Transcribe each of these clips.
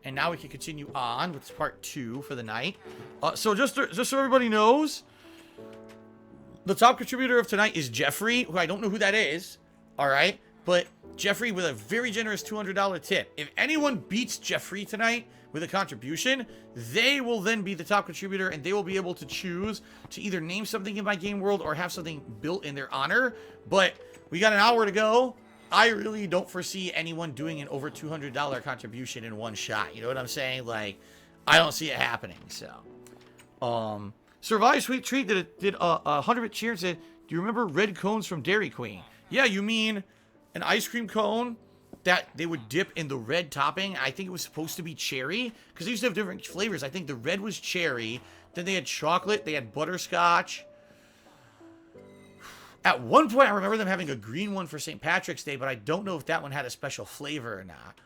And now we can continue on with part 2 for the night. So just so everybody knows, the top contributor of tonight is Jeffrey, who I don't know who that is. All right, but Jeffrey with a very generous $200 tip. If anyone beats Jeffrey tonight with a contribution, they will then be the top contributor, and they will be able to choose to either name something in my game world or have something built in their honor. But we got an hour to go. I really don't foresee anyone doing an over $200 contribution in one shot. You know what I'm saying? Like, I don't see it happening. So, Survive Sweet Treat did 100 cheer and said, "Do you remember red cones from Dairy Queen?" Yeah, you mean an ice cream cone that they would dip in the red topping. I think it was supposed to be cherry because they used to have different flavors. I think the red was cherry. Then they had chocolate. They had butterscotch. At one point, I remember them having a green one for St. Patrick's Day, but I don't know if that one had a special flavor or not.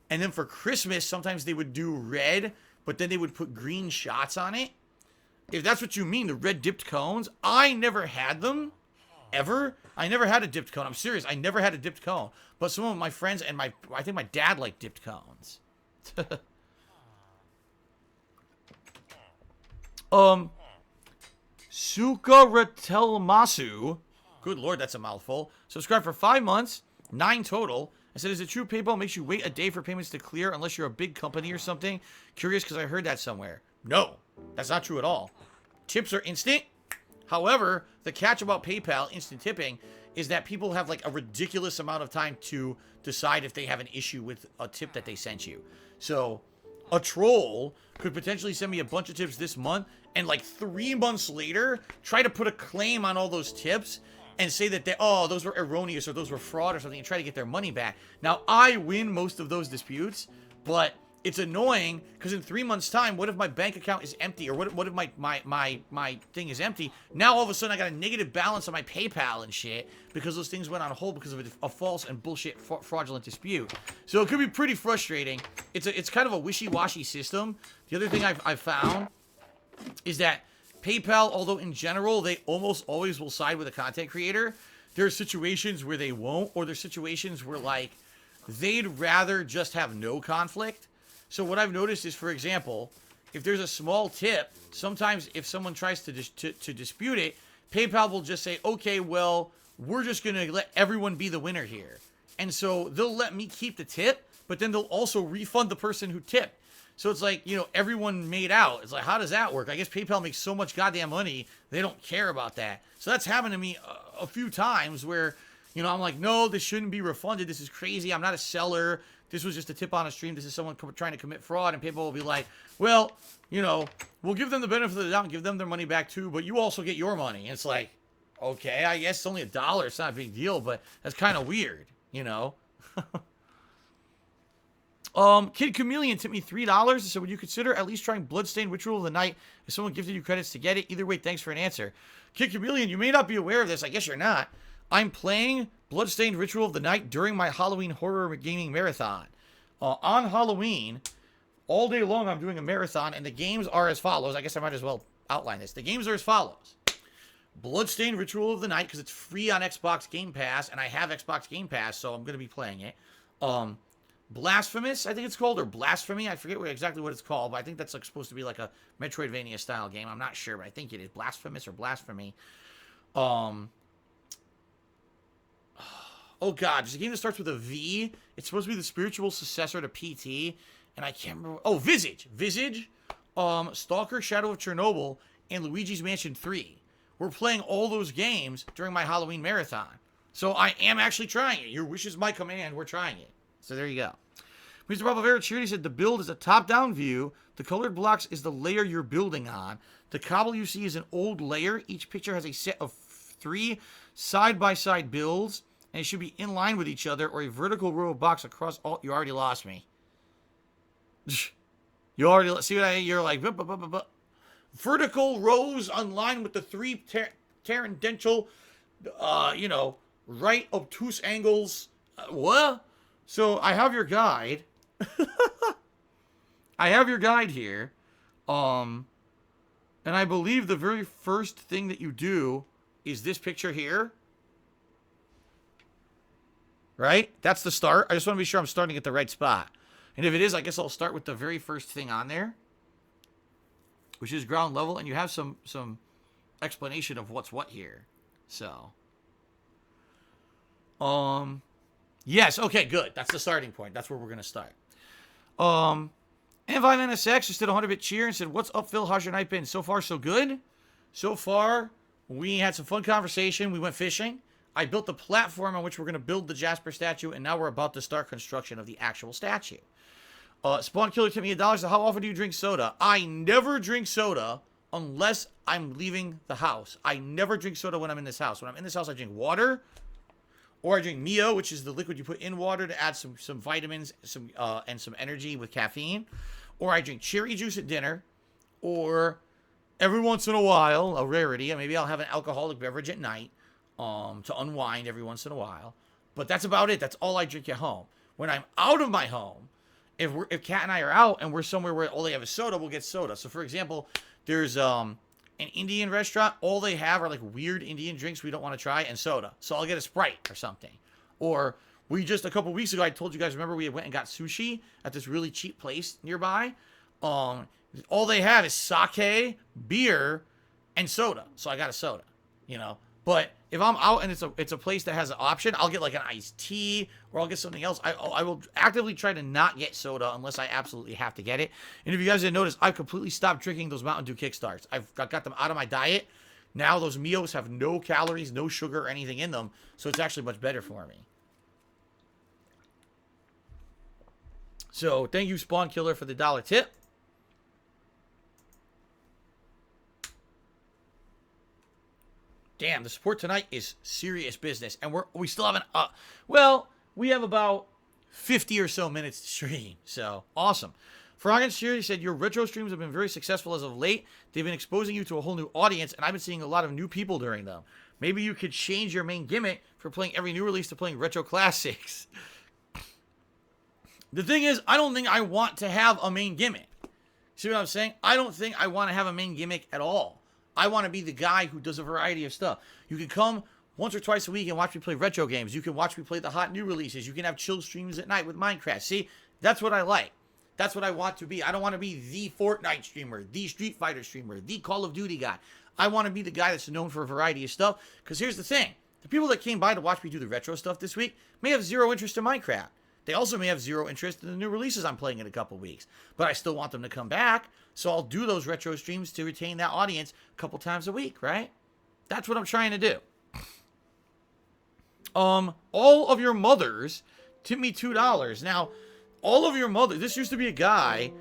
And then for Christmas, sometimes they would do red, but then they would put green shots on it. If that's what you mean, the red dipped cones, I never had them, ever. I never had a dipped cone. I'm serious. I never had a dipped cone. But some of my friends and I think my dad liked dipped cones. Sukaratelmasu. Good lord, that's a mouthful. Subscribe for 5 months, 9 total. I said, is it true PayPal makes you wait a day for payments to clear unless you're a big company or something? Curious because I heard that somewhere. No, that's not true at all. Tips are instant. However, the catch about PayPal instant tipping is that people have like a ridiculous amount of time to decide if they have an issue with a tip that they sent you. So a troll could potentially send me a bunch of tips this month and like 3 months later try to put a claim on all those tips and say that those were erroneous or those were fraud or something and try to get their money back. Now, I win most of those disputes, but it's annoying because in 3 months' time, what if my bank account is empty or what if my thing is empty? Now, all of a sudden, I got a negative balance on my PayPal and shit because those things went on hold because of a false and bullshit fraudulent dispute. So it could be pretty frustrating. It's kind of a wishy-washy system. The other thing I've found is that PayPal, although in general, they almost always will side with a content creator, there are situations where they won't, or there's situations where, like, they'd rather just have no conflict. So what I've noticed is, for example, if there's a small tip, sometimes if someone tries to dispute it, PayPal will just say, okay, well, we're just going to let everyone be the winner here. And so they'll let me keep the tip, but then they'll also refund the person who tipped. So it's like, you know, everyone made out. It's like, how does that work? I guess PayPal makes so much goddamn money, they don't care about that. So that's happened to me a few times where, you know, I'm like, no, this shouldn't be refunded. This is crazy. I'm not a seller. This was just a tip on a stream. This is someone trying to commit fraud. And PayPal will be like, well, you know, we'll give them the benefit of the doubt and give them their money back too, but you also get your money. And it's like, okay, I guess it's only $1. It's not a big deal, but that's kind of weird, you know? Kid Chameleon tipped me $3. So would you consider at least trying Bloodstained Ritual of the Night if someone gifted you credits to get it? Either way, thanks for an answer. Kid Chameleon, you may not be aware of this. I guess you're not. I'm playing Bloodstained Ritual of the Night during my Halloween horror gaming marathon. On Halloween, all day long I'm doing a marathon, and the games are as follows. I guess I might as well outline this. The games are as follows. Bloodstained Ritual of the Night, because it's free on Xbox Game Pass, and I have Xbox Game Pass, so I'm going to be playing it. Blasphemous, I think it's called, or Blasphemy. I forget exactly what it's called, but I think that's like supposed to be like a Metroidvania-style game. I'm not sure, but I think it is Blasphemous or Blasphemy. Oh, God. There's a game that starts with a V. It's supposed to be the spiritual successor to PT, and I can't remember. Oh, Visage. Visage, Stalker, Shadow of Chernobyl, and Luigi's Mansion 3. We're playing all those games during my Halloween marathon. So I am actually trying it. Your wish is my command. We're trying it. So there you go. Mr. Bravavera Charity said the build is a top-down view. The colored blocks is the layer you're building on. The cobble you see is an old layer. Each picture has a set of 3 side-by-side builds, and it should be in line with each other, or a vertical row of blocks across all. You already lost me. You already see what you're like. Vertical rows on line with the 3 tangential, you know, right obtuse angles. What? So I have your guide. I have your guide here. And I believe the very first thing that you do is this picture here. Right? That's the start. I just want to be sure I'm starting at the right spot. And if it is, I guess I'll start with the very first thing on there, which is ground level, and you have some explanation of what's what here. So, yes, okay, good. That's the starting point. That's where we're gonna start. N5NSX just did a 100-bit cheer and said, "What's up, Phil? How's your night been? So far, so good. So far, we had some fun conversation. We went fishing. I built the platform on which we're going to build the Jasper statue, and now we're about to start construction of the actual statue." Spawn Killer tipped me $1. So how often do you drink soda? I never drink soda unless I'm leaving the house. I never drink soda when I'm in this house. When I'm in this house, I drink water, or I drink Mio, which is the liquid you put in water to add some vitamins, and some energy with caffeine. Or I drink cherry juice at dinner, or every once in a while, a rarity, maybe I'll have an alcoholic beverage at night to unwind every once in a while. But that's about it. That's all I drink at home. When I'm out of my home, if Kat and I are out and we're somewhere where all they have is soda, we'll get soda. So, for example, there's an Indian restaurant. All they have are like weird Indian drinks we don't want to try and soda. So I'll get a Sprite or something. Or we just, a couple weeks ago, I told you guys, remember we went and got sushi at this really cheap place nearby? All they have is sake, beer, and soda. So I got a soda, you know. But if I'm out and it's a place that has an option, I'll get like an iced tea, or I'll get something else. I will actively try to not get soda unless I absolutely have to get it. And if you guys didn't notice, I've completely stopped drinking those Mountain Dew Kickstarts. I've got them out of my diet. Now those Mios have no calories, no sugar, or anything in them, so it's actually much better for me. So thank you, Spawn Killer, for the $1 tip. Damn, the support tonight is serious business. And we still haven't, well, we have about 50 or so minutes to stream. So, awesome. Frog and Siri said, "Your retro streams have been very successful as of late. They've been exposing you to a whole new audience, and I've been seeing a lot of new people during them. Maybe you could change your main gimmick for playing every new release to playing retro classics." The thing is, I don't think I want to have a main gimmick. See what I'm saying? I don't think I want to have a main gimmick at all. I want to be the guy who does a variety of stuff. You can come once or twice a week and watch me play retro games. You can watch me play the hot new releases. You can have chill streams at night with Minecraft. See, that's what I like. That's what I want to be. I don't want to be the Fortnite streamer, the Street Fighter streamer, the Call of Duty guy. I want to be the guy that's known for a variety of stuff. Because here's the thing. The people that came by to watch me do the retro stuff this week may have zero interest in Minecraft. They also may have zero interest in the new releases I'm playing in a couple weeks. But I still want them to come back, so I'll do those retro streams to retain that audience a couple times a week, right? That's what I'm trying to do. All of your mothers tip me $2. Now, all of your mothers, this used to be a guy,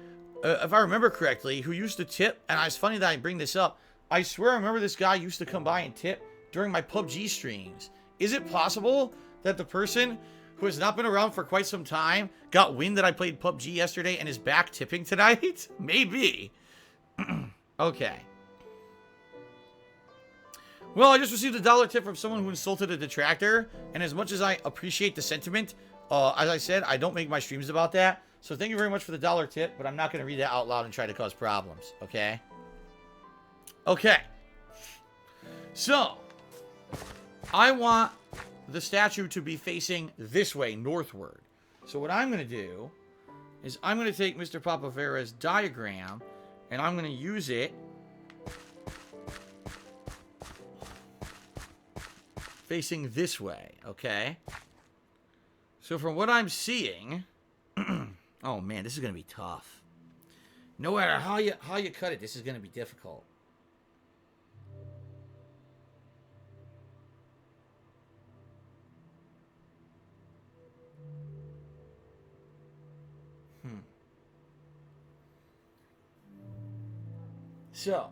if I remember correctly, who used to tip, and it's funny that I bring this up. I swear I remember this guy used to come by and tip during my PUBG streams. Is it possible that the person who has not been around for quite some time got wind that I played PUBG yesterday and is back tipping tonight? Maybe. Okay. Well, I just received a $1 tip from someone who insulted a detractor, and as much as I appreciate the sentiment, as I said, I don't make my streams about that. So thank you very much for the $1 tip, but I'm not going to read that out loud and try to cause problems, okay? Okay. So, I want the statue to be facing this way, northward. So what I'm going to do is I'm going to take Mr. Papavera's diagram and I'm going to use it facing this way, okay? So from what I'm seeing, oh man, this is going to be tough. No matter how you cut it, this is going to be difficult. So,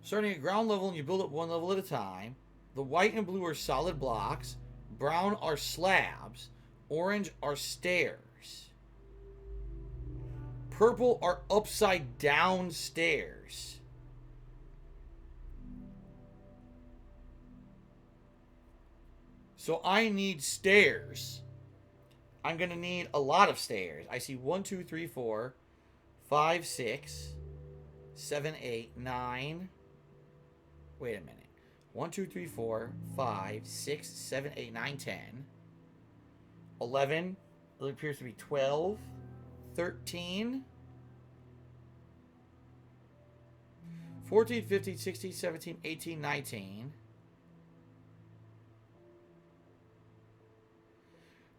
starting at ground level and you build up one level at a time. The white and blue are solid blocks. Brown are slabs. Orange are stairs. Purple are upside down stairs. So I need stairs. I'm going to need a lot of stairs. I see 1, 2, 3, 4, 5, 6, 7, 8, 9. Wait a minute. 1, 2, 3, 4, 5, 6, 7, 8, 9, 10. 11. It appears to be 12. 13, 14, 15, 16, 17, 18, 19,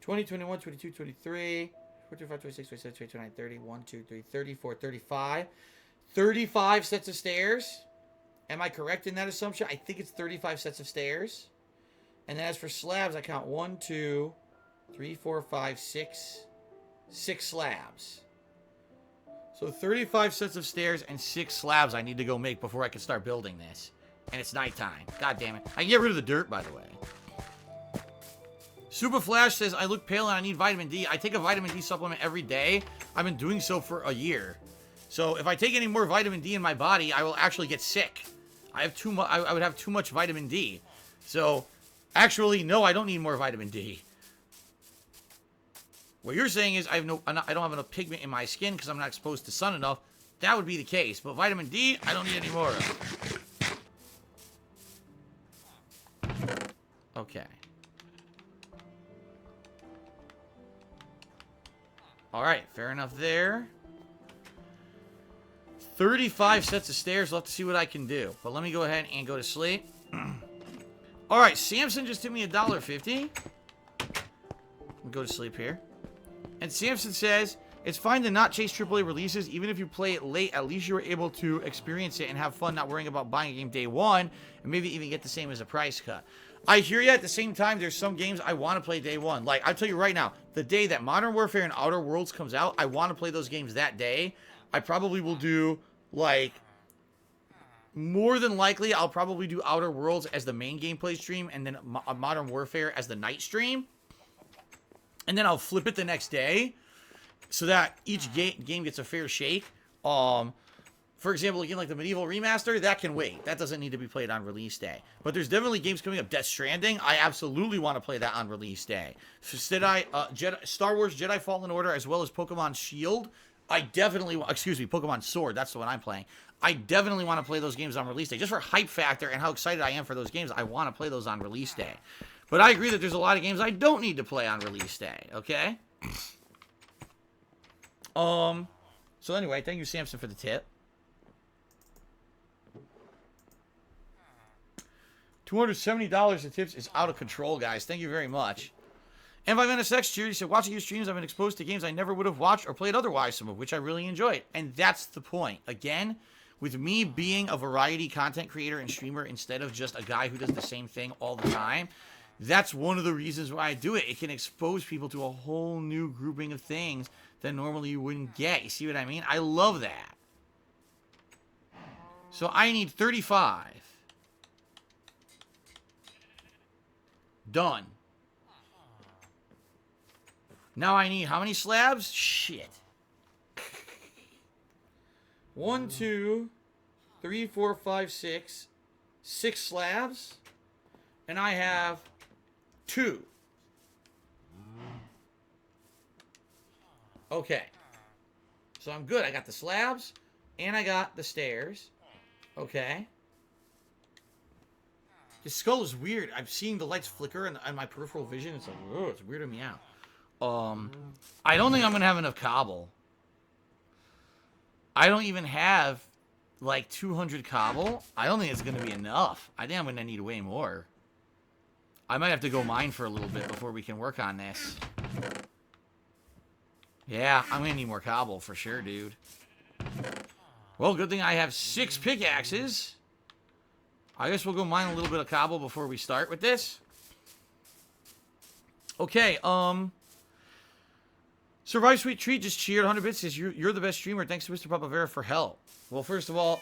20, 21, 22, 23, 24, 25, 26, 27, 28, 29, 30, 1, 2, 3, 34, 35. 35 sets of stairs. Am I correct in that assumption? I think it's 35 sets of stairs. And then as for slabs, I count 1, 2, 3, 4, 5, 6. 6 slabs. So 35 sets of stairs and 6 slabs I need to go make before I can start building this. And it's nighttime. God damn it. I can get rid of the dirt, by the way. Super Flash says, I look pale and I need vitamin D. I take a vitamin D supplement every day. I've been doing so for a year. So if I take any more vitamin D in my body, I will actually get sick. I have too much. I would have too much vitamin D. So actually, no, I don't need more vitamin D. What you're saying is I don't have enough pigment in my skin because I'm not exposed to sun enough. That would be the case. But vitamin D, I don't need any more of. Okay. Alright, fair enough there. 35 sets of stairs. We'll have to see what I can do. But let me go ahead and go to sleep. Alright, Samson just took me $1.50. Go to sleep here. And Samson says, it's fine to not chase AAA releases. Even if you play it late, at least you were able to experience it and have fun, not worrying about buying a game day one. And maybe even get the same as a price cut. I hear you. At the same time, there's some games I want to play day one. Like, I'll tell you right now, the day that Modern Warfare and Outer Worlds comes out, I want to play those games that day. I probably will do, like, more than likely, I'll probably do Outer Worlds as the main gameplay stream and then Modern Warfare as the night stream. And then I'll flip it the next day so that each game gets a fair shake. For example, again, like the Medieval Remaster, that can wait. That doesn't need to be played on release day. But there's definitely games coming up. Death Stranding, I absolutely want to play that on release day. So Star Wars Jedi Fallen Order, as well as Pokemon Shield, I definitely, Pokemon Sword, that's the one I'm playing. I definitely want to play those games on release day. Just for hype factor and how excited I am for those games, I want to play those on release day. But I agree that there's a lot of games I don't need to play on release day, okay? So anyway, thank you, Samson, for the tip. $270 in tips is out of control, guys. Thank you very much. And M5NSX Cheer, he said, watching your streams, I've been exposed to games I never would have watched or played otherwise, some of which I really enjoyed. And that's the point. Again, with me being a variety content creator and streamer instead of just a guy who does the same thing all the time, that's one of the reasons why I do it. It can expose people to a whole new grouping of things that normally you wouldn't get. You see what I mean? I love that. So I need 35. Done. Now I need how many slabs? Shit. 1, 2, 3, 4, 5, 6. 6 slabs. And I have 2. Okay. So I'm good. I got the slabs. And I got the stairs. Okay. His skull is weird. I'm seeing the lights flicker on my peripheral vision. It's like, oh, it's weirding me out. I don't think I'm going to have enough cobble. I don't even have, like, 200 cobble. I don't think it's going to be enough. I think I'm going to need way more. I might have to go mine for a little bit before we can work on this. Yeah, I'm going to need more cobble for sure, dude. Well, good thing I have 6 pickaxes. I guess we'll go mine a little bit of cobble before we start with this. Okay, Survive Sweet Treat just cheered 100 bits. Says, you're the best streamer. Thanks to Mr. Papavera for help. Well, first of all,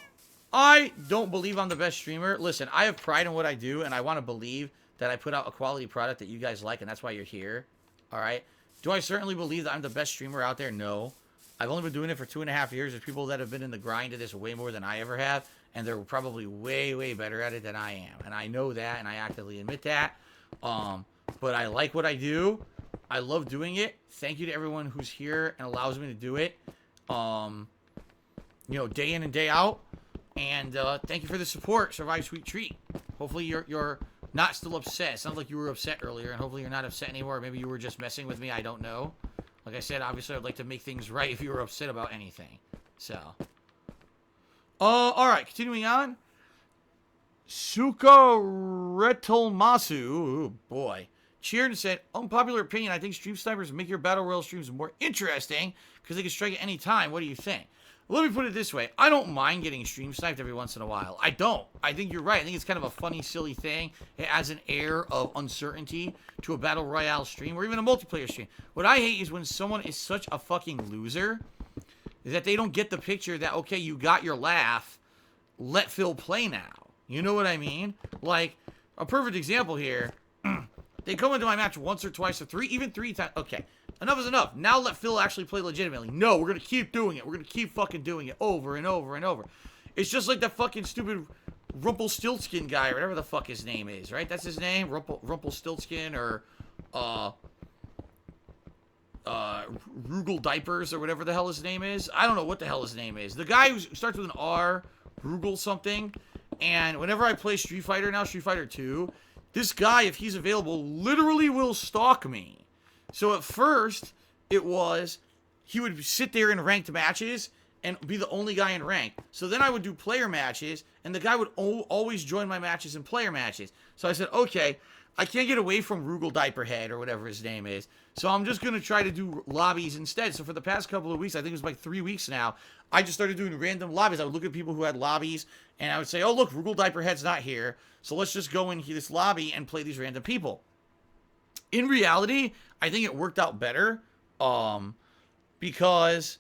I don't believe I'm the best streamer. Listen, I have pride in what I do, and I want to believe that I put out a quality product that you guys like, and that's why you're here. All right? Do I certainly believe that I'm the best streamer out there? No. I've only been doing it for 2.5 years. There's people that have been in the grind of this way more than I ever have, and they're probably way, way better at it than I am. And I know that, and I actively admit that. But I like what I do. I love doing it. Thank you to everyone who's here and allows me to do it, you know, day in and day out. And thank you for the support. Survive Sweet Treat. Hopefully you're not still upset. It sounds like you were upset earlier, and hopefully you're not upset anymore. Maybe you were just messing with me. I don't know. Like I said, obviously I'd like to make things right if you were upset about anything. So. Alright, continuing on. Suka Retelmasu, oh boy, cheered and said, unpopular opinion, I think stream snipers make your battle royale streams more interesting because they can strike at any time. What do you think? Let me put it this way. I don't mind getting stream sniped every once in a while. I don't. I think you're right. I think it's kind of a funny, silly thing. It adds an air of uncertainty to a battle royale stream or even a multiplayer stream. What I hate is when someone is such a fucking loser that they don't get the picture that, okay, you got your laugh, let Phil play now. You know what I mean? Like, a perfect example here. They come into my match once or twice or even three times. Okay, enough is enough. Now let Phil actually play legitimately. No, we're going to keep doing it. We're going to keep fucking doing it over and over and over. It's just like that fucking stupid Rumpelstiltskin guy or whatever the fuck his name is, right? That's his name? Rumpelstiltskin or, Rugel Diapers or whatever the hell his name is. I don't know what the hell his name is. The guy who starts with an R, Rugel something. And whenever I play Street Fighter now, Street Fighter 2, this guy, if he's available, literally will stalk me. So at first, it was, he would sit there in ranked matches and be the only guy in rank. So then I would do player matches, and the guy would always join my matches in player matches. So I said, okay, I can't get away from Rugel Diaperhead or whatever his name is. So I'm just going to try to do lobbies instead. So for the past couple of weeks, I think it was like 3 weeks now, I just started doing random lobbies. I would look at people who had lobbies, and I would say, oh, look, Rugel Diaperhead's not here. So let's just go in this lobby and play these random people. In reality, I think it worked out better because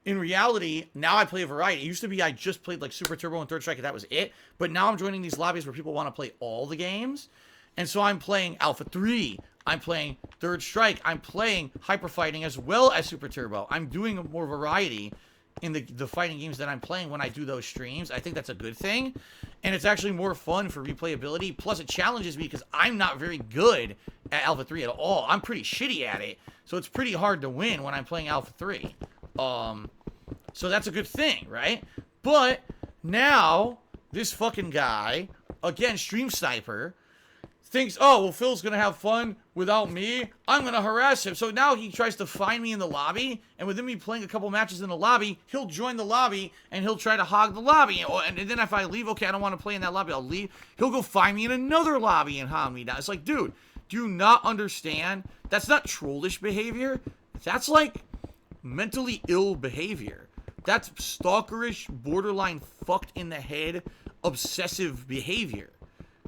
in reality, now I play a variety. It used to be I just played like Super Turbo and Third Strike, and that was it. But now I'm joining these lobbies where people want to play all the games. And so I'm playing Alpha 3, I'm playing Third Strike, I'm playing Hyper Fighting as well as Super Turbo. I'm doing more variety in the fighting games that I'm playing when I do those streams. I think that's a good thing. And it's actually more fun for replayability. Plus, it challenges me because I'm not very good at Alpha 3 at all. I'm pretty shitty at it. So it's pretty hard to win when I'm playing Alpha 3. So that's a good thing, right? But now, this fucking guy, again, Stream Sniper, thinks, oh, well, Phil's going to have fun without me. I'm going to harass him. So now he tries to find me in the lobby, and within me playing a couple matches in the lobby, he'll join the lobby, and he'll try to hog the lobby. And then if I leave, okay, I don't want to play in that lobby, I'll leave. He'll go find me in another lobby and hog me down. It's like, dude, do you not understand? That's not trollish behavior. That's like mentally ill behavior. That's stalkerish, borderline fucked in the head, obsessive behavior.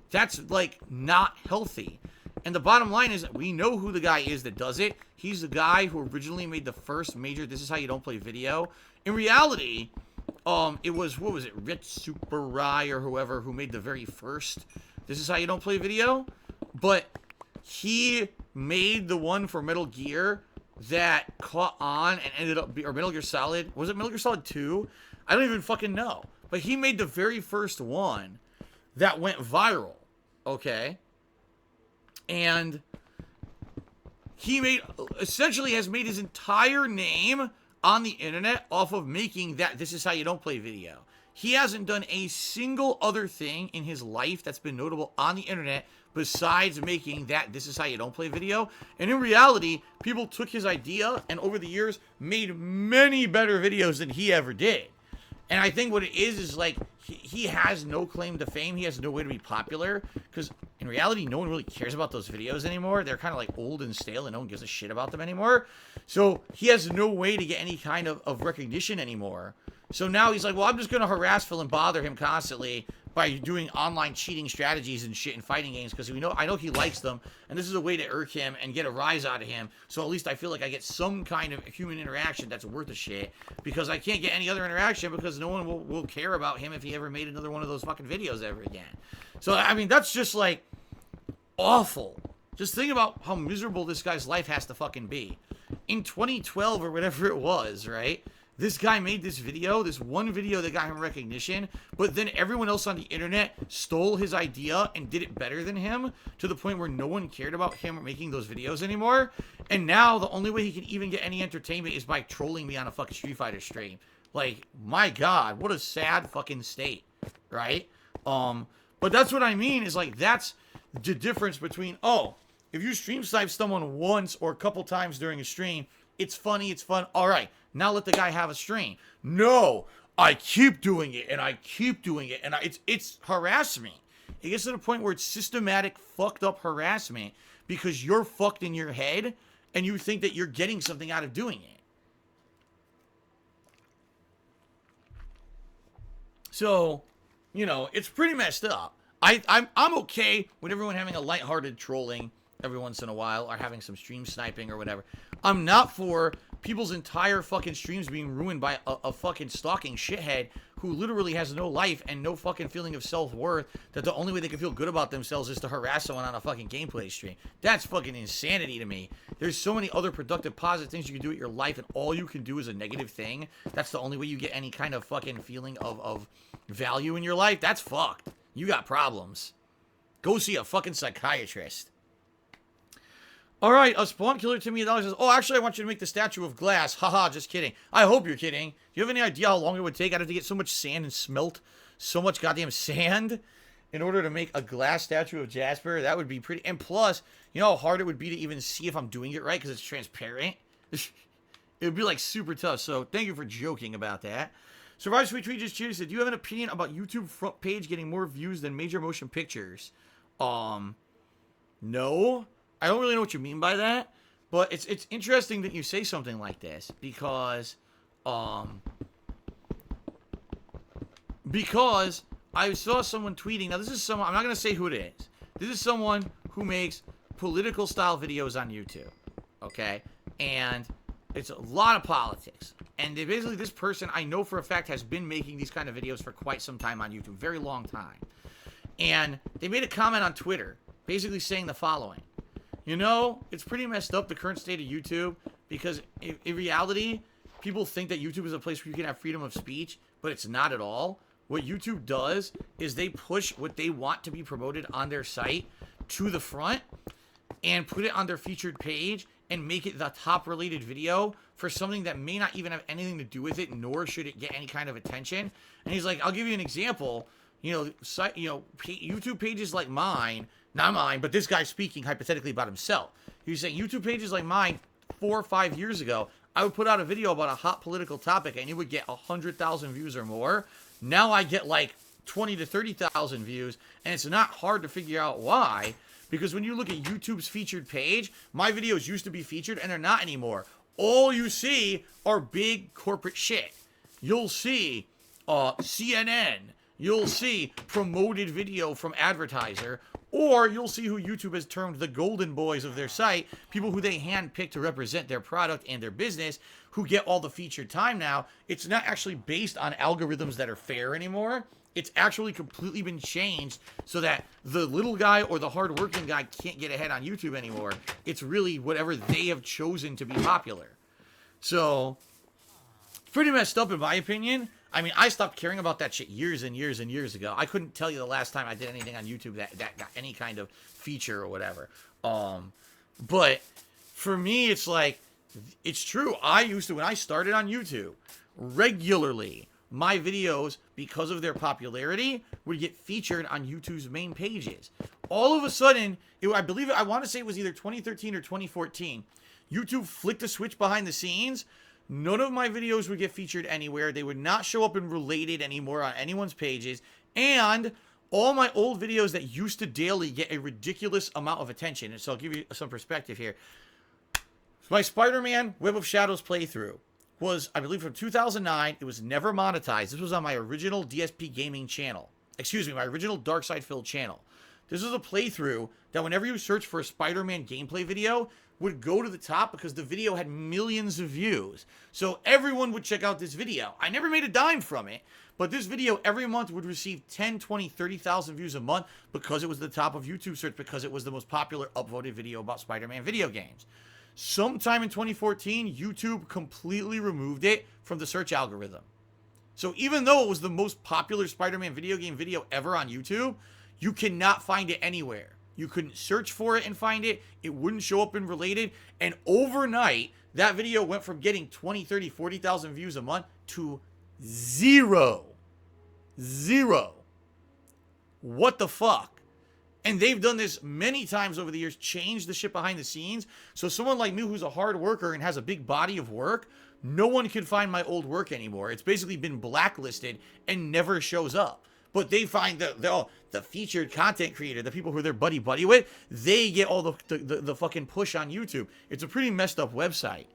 That's, like, not healthy. And the bottom line is that we know who the guy is that does it. He's the guy who originally made the first major This Is How You Don't Play video. In reality, it was, what was it, Rit Super Rai or whoever who made the very first This Is How You Don't Play video. But he made the one for Metal Gear that caught on and ended up, or Metal Gear Solid. Was it Metal Gear Solid 2? I don't even fucking know. But he made the very first one that went viral, okay? And he essentially has made his entire name on the internet off of making that This Is How You Don't Play video. He hasn't done a single other thing in his life that's been notable on the internet besides making that This Is How You Don't Play video. And in reality, people took his idea and over the years made many better videos than he ever did. And I think what it is like, he has no claim to fame. He has no way to be popular. Because in reality, no one really cares about those videos anymore. They're kind of like old and stale and no one gives a shit about them anymore. So he has no way to get any kind of recognition anymore. So now he's like, well, I'm just going to harass Phil and bother him constantly by doing online cheating strategies and shit in fighting games because I know he likes them, and this is a way to irk him and get a rise out of him, so at least I feel like I get some kind of human interaction that's worth a shit, because I can't get any other interaction because no one will care about him if he ever made another one of those fucking videos ever again. So, I mean, that's just, like, awful. Just think about how miserable this guy's life has to fucking be. In 2012 or whatever it was, right? This guy made this video, this one video that got him recognition, but then everyone else on the internet stole his idea and did it better than him to the point where no one cared about him making those videos anymore. And now the only way he can even get any entertainment is by trolling me on a fucking Street Fighter stream. Like, my God, what a sad fucking state, right? But that's what I mean is like, that's the difference between, oh, if you stream snipe someone once or a couple times during a stream, It's funny, it's fun. All right, now let the guy have a stream. No, I keep doing it, and I keep doing it, and it's harassment. It gets to the point where it's systematic, fucked up harassment because you're fucked in your head and you think that you're getting something out of doing it. So, you know, it's pretty messed up. I'm okay with everyone having a lighthearted trolling every once in a while or having some stream sniping or whatever. I'm not for people's entire fucking streams being ruined by a fucking stalking shithead who literally has no life and no fucking feeling of self-worth, that the only way they can feel good about themselves is to harass someone on a fucking gameplay stream. That's fucking insanity to me. There's so many other productive, positive things you can do with your life, and all you can do is a negative thing. That's the only way you get any kind of fucking feeling of value in your life. That's fucked. You got problems. Go see a fucking psychiatrist. All right, a Spawn Killer $10 million says, oh, actually, I want you to make the statue of glass. Haha, just kidding. I hope you're kidding. Do you have any idea how long it would take? I'd have to get so much sand and smelt so much goddamn sand in order to make a glass statue of Jasper. That would be pretty... And plus, you know how hard it would be to even see if I'm doing it right because it's transparent? It would be, like, super tough. So, thank you for joking about that. Survivor Sweet Tree just cheers said, do you have an opinion about YouTube front page getting more views than major motion pictures? No. I don't really know what you mean by that, but it's interesting that you say something like this because I saw someone tweeting. Now this is someone, I'm not going to say who it is. This is someone who makes political style videos on YouTube, okay? And it's a lot of politics. And basically this person, I know for a fact, has been making these kind of videos for quite some time on YouTube, very long time. And they made a comment on Twitter basically saying the following. You know, it's pretty messed up, the current state of YouTube, because in reality, people think that YouTube is a place where you can have freedom of speech, but it's not at all. What YouTube does is they push what they want to be promoted on their site to the front and put it on their featured page and make it the top related video for something that may not even have anything to do with it, nor should it get any kind of attention. And he's like, I'll give you an example. YouTube pages like mine, not mine, but this guy speaking hypothetically about himself. He was saying YouTube pages like mine 4 or 5 years ago, I would put out a video about a hot political topic and it would get 100,000 views or more. Now I get like 20 to 30,000 views, and it's not hard to figure out why, because when you look at YouTube's featured page, my videos used to be featured and they're not anymore. All you see are big corporate shit. You'll see CNN. You'll see promoted video from advertiser, or you'll see who YouTube has termed the golden boys of their site, people who they handpick to represent their product and their business, who get all the featured time now. It's not actually based on algorithms that are fair anymore. It's actually completely been changed so that the little guy or the hardworking guy can't get ahead on YouTube anymore. It's really whatever they have chosen to be popular. So, pretty messed up in my opinion. I mean, I stopped caring about that shit years and years and years ago. I couldn't tell you the last time I did anything on YouTube that got any kind of feature or whatever. But for me, it's like, it's true. I used to, when I started on YouTube, regularly, my videos, because of their popularity, would get featured on YouTube's main pages. All of a sudden, I want to say it was either 2013 or 2014, YouTube flicked a switch behind the scenes. None of my videos would get featured anywhere. They would not show up in related anymore on anyone's pages. And all my old videos that used to daily get a ridiculous amount of attention. And so I'll give you some perspective here. My Spider-Man Web of Shadows playthrough was, I believe, from 2009. It was never monetized. This was on my original DSP gaming channel. Excuse me, my original Dark Side Filled channel. This was a playthrough that whenever you search for a Spider-Man gameplay video, would go to the top because the video had millions of views. So everyone would check out this video. I never made a dime from it, but this video every month would receive 10, 20, 30,000 views a month because it was the top of YouTube search, because it was the most popular upvoted video about Spider-Man video games. Sometime in 2014, YouTube completely removed it from the search algorithm. So even though it was the most popular Spider-Man video game video ever on YouTube, you cannot find it anywhere. You couldn't search for it and find it. It wouldn't show up in related. And overnight, that video went from getting 20, 30, 40,000 views a month to zero. Zero. What the fuck? And they've done this many times over the years, changed the shit behind the scenes. So someone like me who's a hard worker and has a big body of work, no one can find my old work anymore. It's basically been blacklisted and never shows up. But they find the featured content creator, the people who they're buddy with, they get all the fucking push on YouTube. It's a pretty messed up website.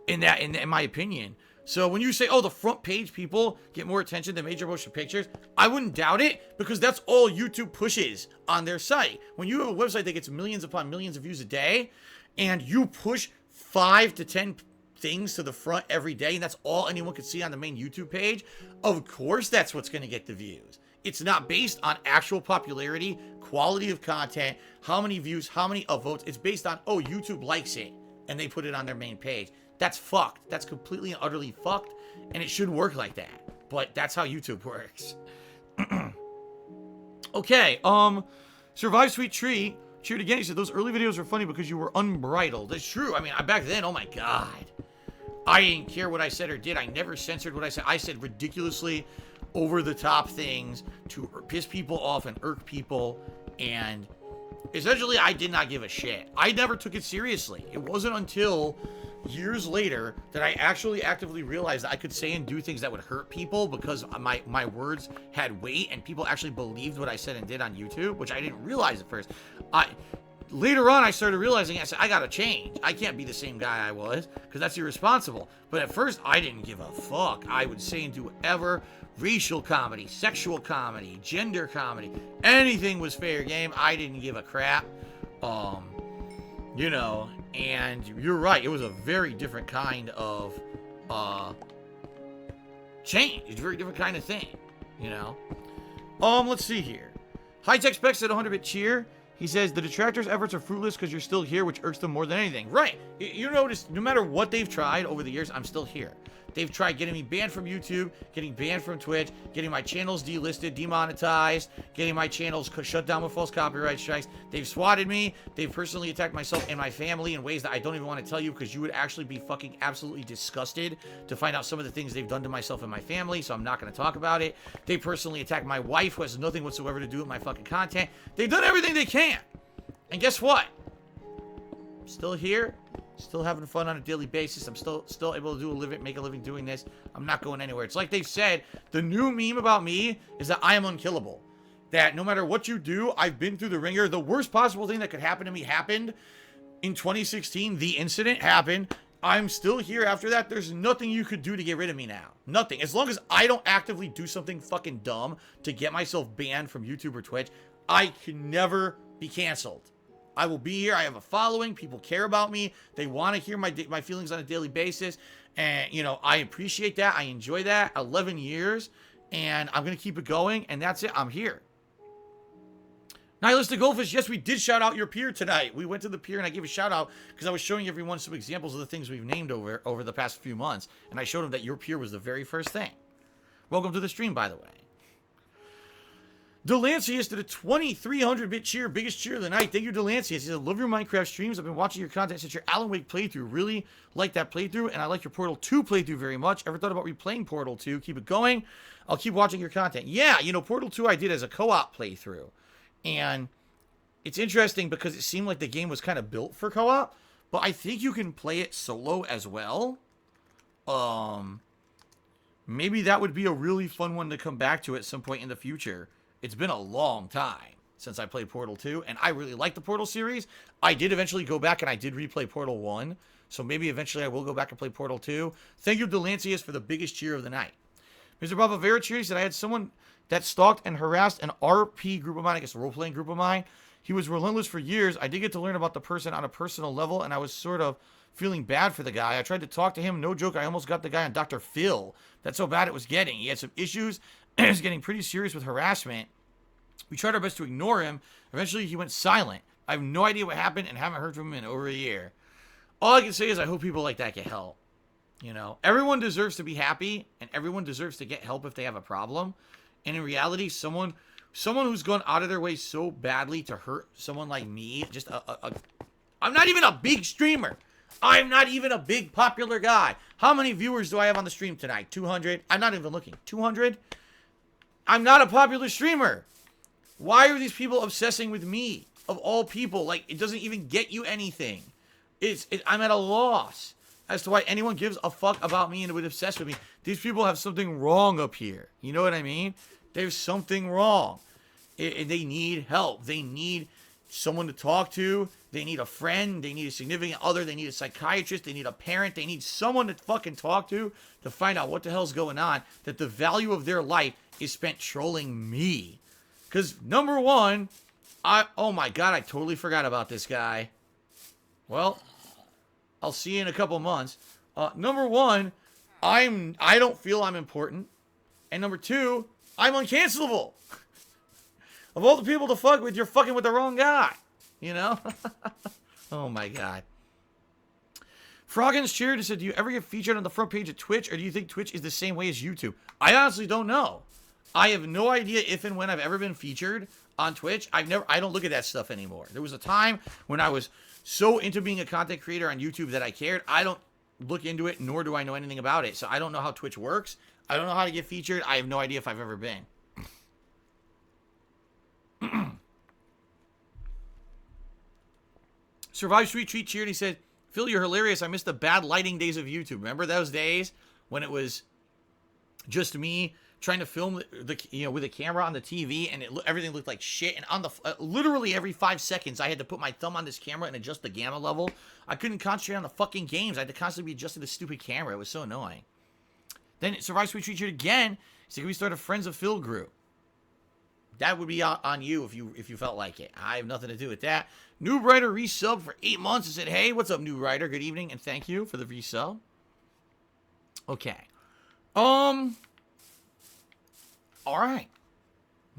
In my opinion. So when you say, oh, the front page people get more attention than major motion pictures, I wouldn't doubt it, because that's all YouTube pushes on their site. When you have a website that gets millions upon millions of views a day, and you push 5 to 10 things to the front every day, and that's all anyone can see on the main YouTube page, of course that's what's going to get the views. It's not based on actual popularity, quality of content, how many views, how many upvotes. It's based on, oh, YouTube likes it, and they put it on their main page. That's fucked. That's completely and utterly fucked, and it shouldn't work like that. But that's how YouTube works. Okay, Survive Sweet Tree cheered again. He said, those early videos were funny because you were unbridled. That's true. I mean, back then, oh my God. I didn't care what I said or did. I never censored what I said. I said ridiculously over-the-top things to piss people off and irk people, and essentially, I did not give a shit. I never took it seriously. It wasn't until years later that I actually actively realized that I could say and do things that would hurt people because my words had weight and people actually believed what I said and did on YouTube, which I didn't realize at first. Later on, I started realizing, I said, I gotta change. I can't be the same guy I was, because that's irresponsible. But at first, I didn't give a fuck. I would say and do whatever. Racial comedy, sexual comedy, gender comedy, anything was fair game. I didn't give a crap. You know, and you're right. It was a very different kind of change. It's a very different kind of thing, you know. Let's see here. High Tech Specs at 100-bit cheer. He says, the detractors' efforts are fruitless because you're still here, which irks them more than anything. Right. You notice, no matter what they've tried over the years, I'm still here. They've tried getting me banned from YouTube, getting banned from Twitch, getting my channels delisted, demonetized, getting my channels shut down with false copyright strikes. They've swatted me. They've personally attacked myself and my family in ways that I don't even want to tell you, because you would actually be fucking absolutely disgusted to find out some of the things they've done to myself and my family, so I'm not going to talk about it. They personally attacked my wife, who has nothing whatsoever to do with my fucking content. They've done everything they can. And guess what? I'm still here. Still having fun on a daily basis. I'm still able to make a living doing this. I'm not going anywhere. It's like they've said, the new meme about me is that I am unkillable. That no matter what you do, I've been through the ringer. The worst possible thing that could happen to me happened in 2016. The incident happened. I'm still here after that. There's nothing you could do to get rid of me now. Nothing. As long as I don't actively do something fucking dumb to get myself banned from YouTube or Twitch, I can never be canceled. I will be here. I have a following. People care about me. They want to hear my feelings on a daily basis. And, you know, I appreciate that. I enjoy that. 11 years. And I'm going to keep it going. And that's it. I'm here. Nihilistic Goldfish, yes, we did shout out your pier tonight. We went to the pier and I gave a shout out because I was showing everyone some examples of the things we've named over the past few months. And I showed them that your pier was the very first thing. Welcome to the stream, by the way. Delancius did a 2,300-bit cheer, biggest cheer of the night. Thank you, Delancius. He said, love your Minecraft streams. I've been watching your content since your Alan Wake playthrough. Really like that playthrough, and I like your Portal 2 playthrough very much. Ever thought about replaying Portal 2? Keep it going. I'll keep watching your content. Yeah, you know, Portal 2 I did as a co-op playthrough. And it's interesting because it seemed like the game was kind of built for co-op, but I think you can play it solo as well. Maybe that would be a really fun one to come back to at some point in the future. It's been a long time since I played Portal 2, and I really like the Portal series. I did eventually go back, and I did replay Portal 1, so maybe eventually I will go back and play Portal 2. Thank you, Delancius, for the biggest cheer of the night. Mr. Bravo Vera cheer, he said, I had someone that stalked and harassed an RP group of mine, I guess a role-playing group of mine. He was relentless for years. I did get to learn about the person on a personal level, and I was sort of feeling bad for the guy. I tried to talk to him. No joke, I almost got the guy on Dr. Phil. That's how bad it was getting. He had some issues. It was getting pretty serious with harassment. We tried our best to ignore him. Eventually, he went silent. I have no idea what happened and haven't heard from him in over a year. All I can say is I hope people like that get help. You know, everyone deserves to be happy, and everyone deserves to get help if they have a problem. And in reality, someone who's gone out of their way so badly to hurt someone like me, just I'm not even a big streamer. I'm not even a big popular guy. How many viewers do I have on the stream tonight? 200? I'm not even looking. 200? I'm not a popular streamer. Why are these people obsessing with me? Of all people, like, it doesn't even get you anything. I'm at a loss as to why anyone gives a fuck about me and would obsess with me. These people have something wrong up here. You know what I mean? There's something wrong. They need help. They need someone to talk to. They need a friend. They need a significant other. They need a psychiatrist. They need a parent. They need someone to fucking talk to find out what the hell's going on. That the value of their life is spent trolling me. Because, number one, oh my god, I totally forgot about this guy. Well, I'll see you in a couple months. Number one, I don't feel I'm important. And number two, I'm uncancelable. Of all the people to fuck with, you're fucking with the wrong guy. You know? Oh my god. Froggin's Cheer said, do you ever get featured on the front page of Twitch, or do you think Twitch is the same way as YouTube? I honestly don't know. I have no idea if and when I've ever been featured on Twitch. I don't look at that stuff anymore. There was a time when I was so into being a content creator on YouTube that I cared. I don't look into it, nor do I know anything about it. So I don't know how Twitch works. I don't know how to get featured. I have no idea if I've ever been. Survive Sweet Treat cheered. He said, Phil, you're hilarious. I miss the bad lighting days of YouTube. Remember those days when it was just me trying to film with a camera on the TV, and everything looked like shit. And on the literally every 5 seconds, I had to put my thumb on this camera and adjust the gamma level. I couldn't concentrate on the fucking games. I had to constantly be adjusting the stupid camera. It was so annoying. Then Survive Sweet Treat again. He said, can we start a Friends of Phil group? That would be on you if you felt like it. I have nothing to do with that. Noob Writer resub for 8 months and said, hey, what's up, Noob Writer? Good evening, and thank you for the resub. Okay. All right.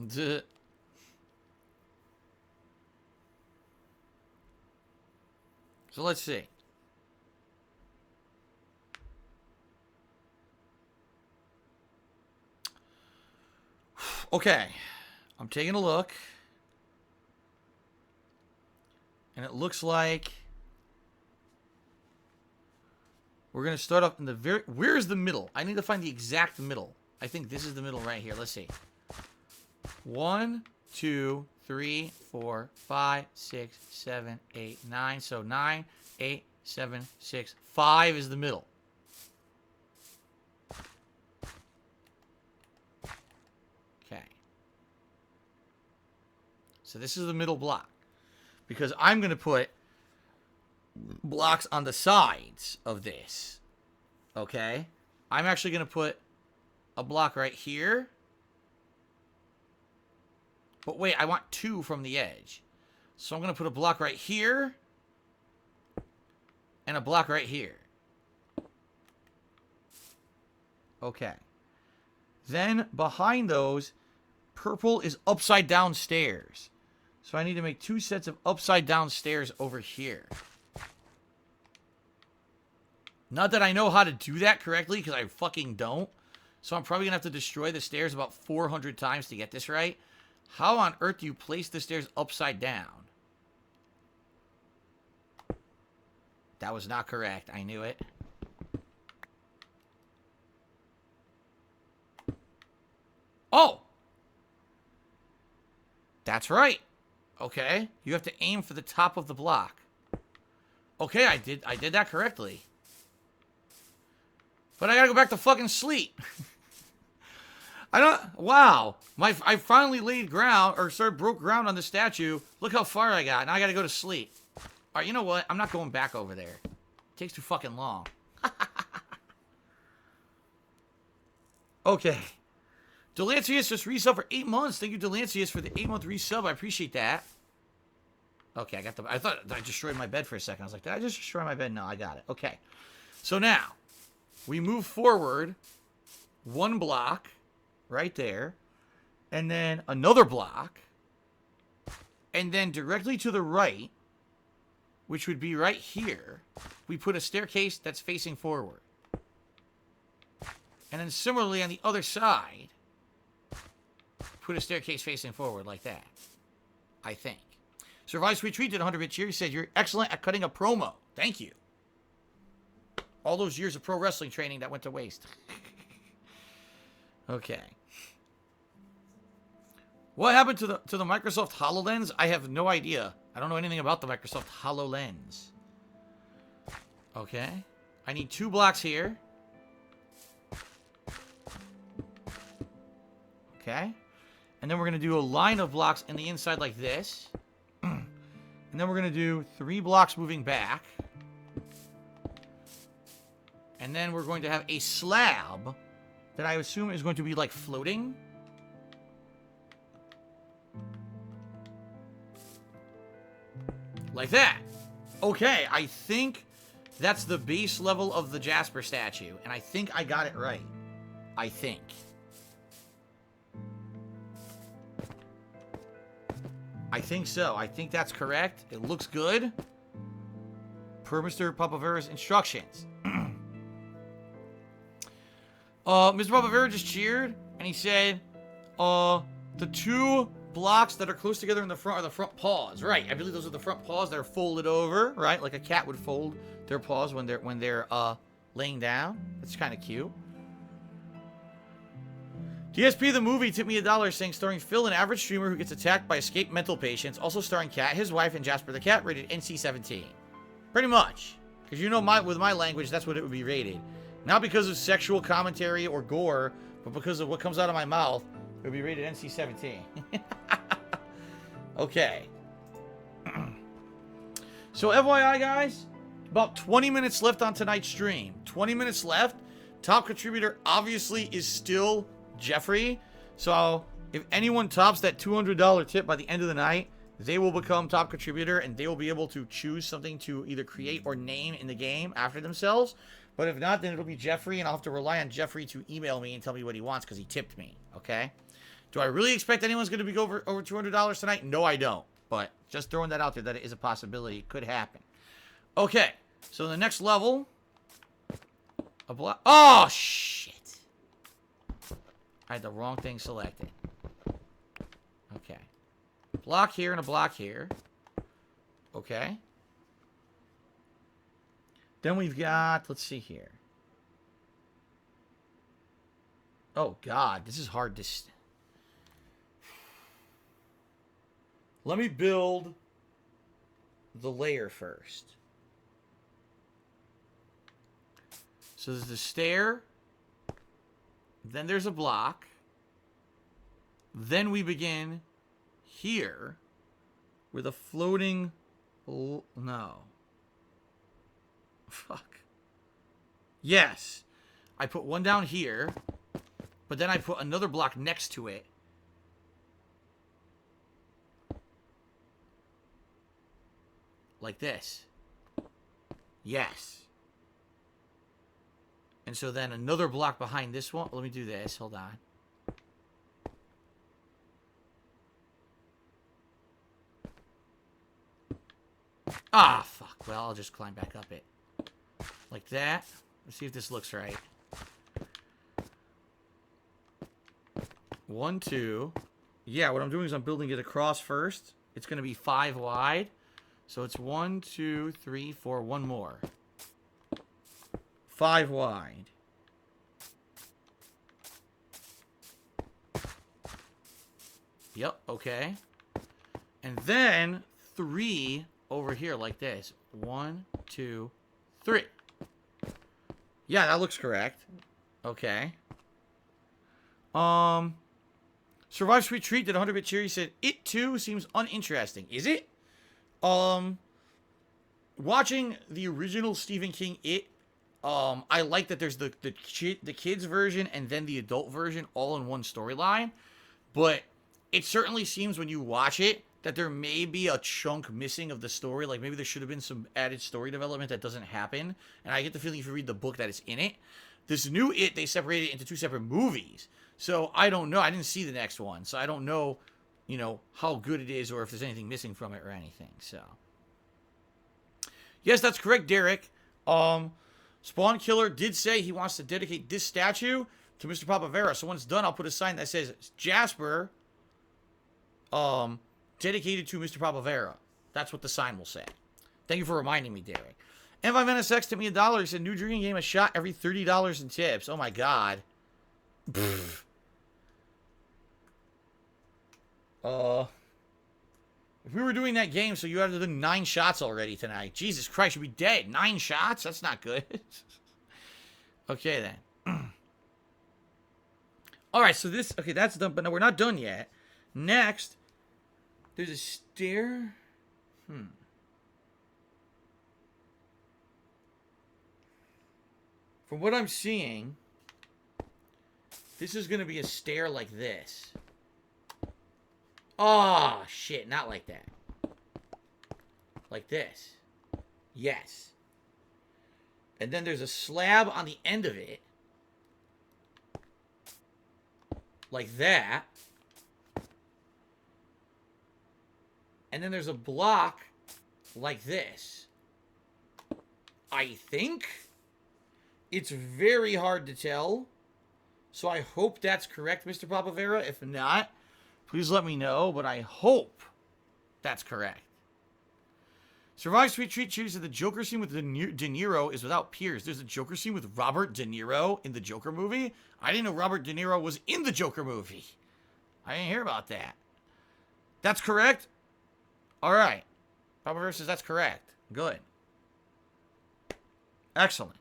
So let's see. Okay. I'm taking a look. And it looks like we're going to start off in the very... Where's the middle? I need to find the exact middle. I think this is the middle right here. Let's see. 1, 2, 3, 4, 5, 6, 7, 8, 9. So 9, 8, 7, 6, 5 is the middle. Okay. So this is the middle block. Because I'm going to put blocks on the sides of this. Okay? I'm actually going to put a block right here. But wait, I want 2 from the edge. So I'm going to put a block right here. And a block right here. Okay. Then behind those, purple is upside down stairs. So I need to make 2 sets of upside down stairs over here. Not that I know how to do that correctly, because I fucking don't. So I'm probably going to have to destroy the stairs about 400 times to get this right. How on earth do you place the stairs upside down? That was not correct. I knew it. Oh! That's right. Okay. You have to aim for the top of the block. Okay, I did that correctly. But I gotta go back to fucking sleep. Wow. I finally laid ground, or broke ground on the statue. Look how far I got. Now I gotta go to sleep. Alright, you know what? I'm not going back over there. It takes too fucking long. Okay. Delancius just resub for 8 months. Thank you, Delancius, for the 8-month resub. I appreciate that. Okay, I thought I destroyed my bed for a second. I was like, did I just destroy my bed? No, I got it. Okay. So now, we move forward 1 block right there. And then another block. And then directly to the right, which would be right here, we put a staircase that's facing forward. And then similarly on the other side, put a staircase facing forward like that. I think. Survive Sweet Treat did 100-bit cheer. He said, you're excellent at cutting a promo. Thank you. All those years of pro wrestling training that went to waste. Okay. What happened to the Microsoft HoloLens? I have no idea. I don't know anything about the Microsoft HoloLens. Okay. I need 2 blocks here. Okay. And then we're going to do a line of blocks in the inside like this. And then we're going to do 3 blocks moving back. And then we're going to have a slab that I assume is going to be like floating. Like that. Okay, I think that's the base level of the Jasper statue. And I think I got it right. I think. I think so. I think that's correct. It looks good. Per Mr. Papavera's instructions. Mr. Papavera just cheered, and he said, the 2 blocks that are close together in the front are the front paws. Right, I believe those are the front paws that are folded over, right? Like a cat would fold their paws when they're laying down. That's kind of cute. DSP the movie tipped me $1 saying starring Phil, an average streamer who gets attacked by escaped mental patients, also starring Cat, his wife, and Jasper the cat, rated NC-17. Pretty much. Because you know with my language, that's what it would be rated. Not because of sexual commentary or gore, but because of what comes out of my mouth, it would be rated NC-17. Okay. So FYI, guys, about 20 minutes left on tonight's stream. 20 minutes left. Top contributor obviously is still Jeffrey. So if anyone tops that $200 tip by the end of the night, they will become top contributor and they will be able to choose something to either create or name in the game after themselves. But if not, then it'll be Jeffrey, and I'll have to rely on Jeffrey to email me and tell me what he wants because he tipped me, okay? Do I really expect anyone's going to be over $200 tonight? No, I don't. But just throwing that out there that it is a possibility. It could happen. Okay, so the next level. A block. Oh, shit. I had the wrong thing selected. Okay. Block here and a block here. Okay. Then we've got, let's see here. Oh, God. This is hard to... Let me build the layer first. So there's the stair. Then there's a block. Then we begin here with a floating... No. Fuck. Yes. I put one down here, but then I put another block next to it. Like this. Yes. And so then another block behind this one. Let me do this. Hold on. Ah, fuck. Well, I'll just climb back up it. Like that. Let's see if this looks right. 1, 2. Yeah, what I'm doing is I'm building it across first. It's going to be 5 wide. So it's 1, 2, 3, 4. One more. 5 wide. Yep, okay. And then 3 over here like this. 1, 2, 3. Yeah, that looks correct. Okay. Survive Sweet Treat did 100-bit cheer. He said, it too seems uninteresting. Is it? Watching the original Stephen King It, I like that there's the kids version and then the adult version all in one storyline. But it certainly seems when you watch it that there may be a chunk missing of the story. Like maybe there should have been some added story development that doesn't happen. And I get the feeling if you read the book that it's in it. This new It, they separated it into 2 separate movies. So I don't know. I didn't see the next one. So I don't know, you know, how good it is or if there's anything missing from it or anything. So. Yes, that's correct, Derek. Spawn Killer did say he wants to dedicate this statue to Mr. Papavera. So when it's done, I'll put a sign that says Jasper, dedicated to Mr. Papavera. That's what the sign will say. Thank you for reminding me, Derek. M5NSX tipped me $1. He said, new drinking game a shot every $30 in tips. Oh my god. If we were doing that game, so you had to do 9 shots already tonight. Jesus Christ, you'd be dead. 9 shots? That's not good. Okay, then. Alright, so this... Okay, that's done, but no, we're not done yet. Next, there's a stair... From what I'm seeing, this is going to be a stair like this. Oh, shit, not like that. Like this. Yes. And then there's a slab on the end of it. Like that. And then there's a block like this. I think it's very hard to tell. So I hope that's correct, Mr. Papavera. If not, please let me know. But I hope that's correct. Survive Sweet Treat cheers that the Joker scene with De Niro is without peers. There's a Joker scene with Robert De Niro in the Joker movie. I didn't know Robert De Niro was in the Joker movie. I didn't hear about that. That's correct? Alright. Papavera says that's correct. Good. Excellent.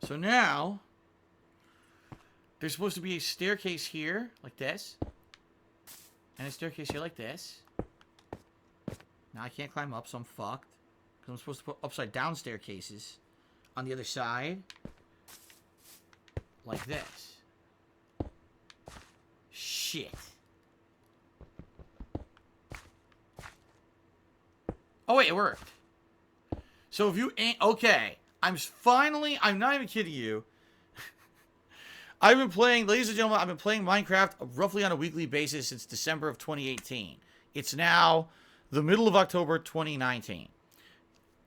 So now, there's supposed to be a staircase here, like this. And a staircase here like this. Now I can't climb up, so I'm fucked. Because I'm supposed to put upside down staircases on the other side. Like this. Shit. Oh wait, it worked. So if you ain't... Okay. I'm not even kidding you. I've been playing, ladies and gentlemen, I've been playing Minecraft roughly on a weekly basis since December of 2018. It's now the middle of October 2019.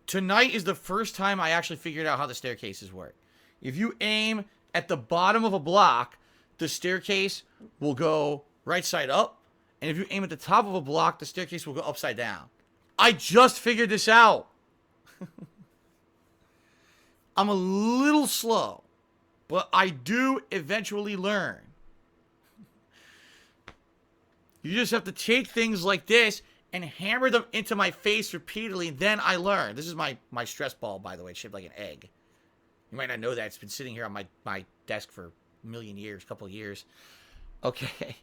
Tonight is the first time I actually figured out how the staircases work. If you aim at the bottom of a block, the staircase will go right side up. And if you aim at the top of a block, the staircase will go upside down. I just figured this out. I'm a little slow, but I do eventually learn. You just have to take things like this and hammer them into my face repeatedly, and then I learn. This is my stress ball, by the way. It's shaped like an egg. You might not know that. It's been sitting here on my desk for a million years, couple of years. Okay.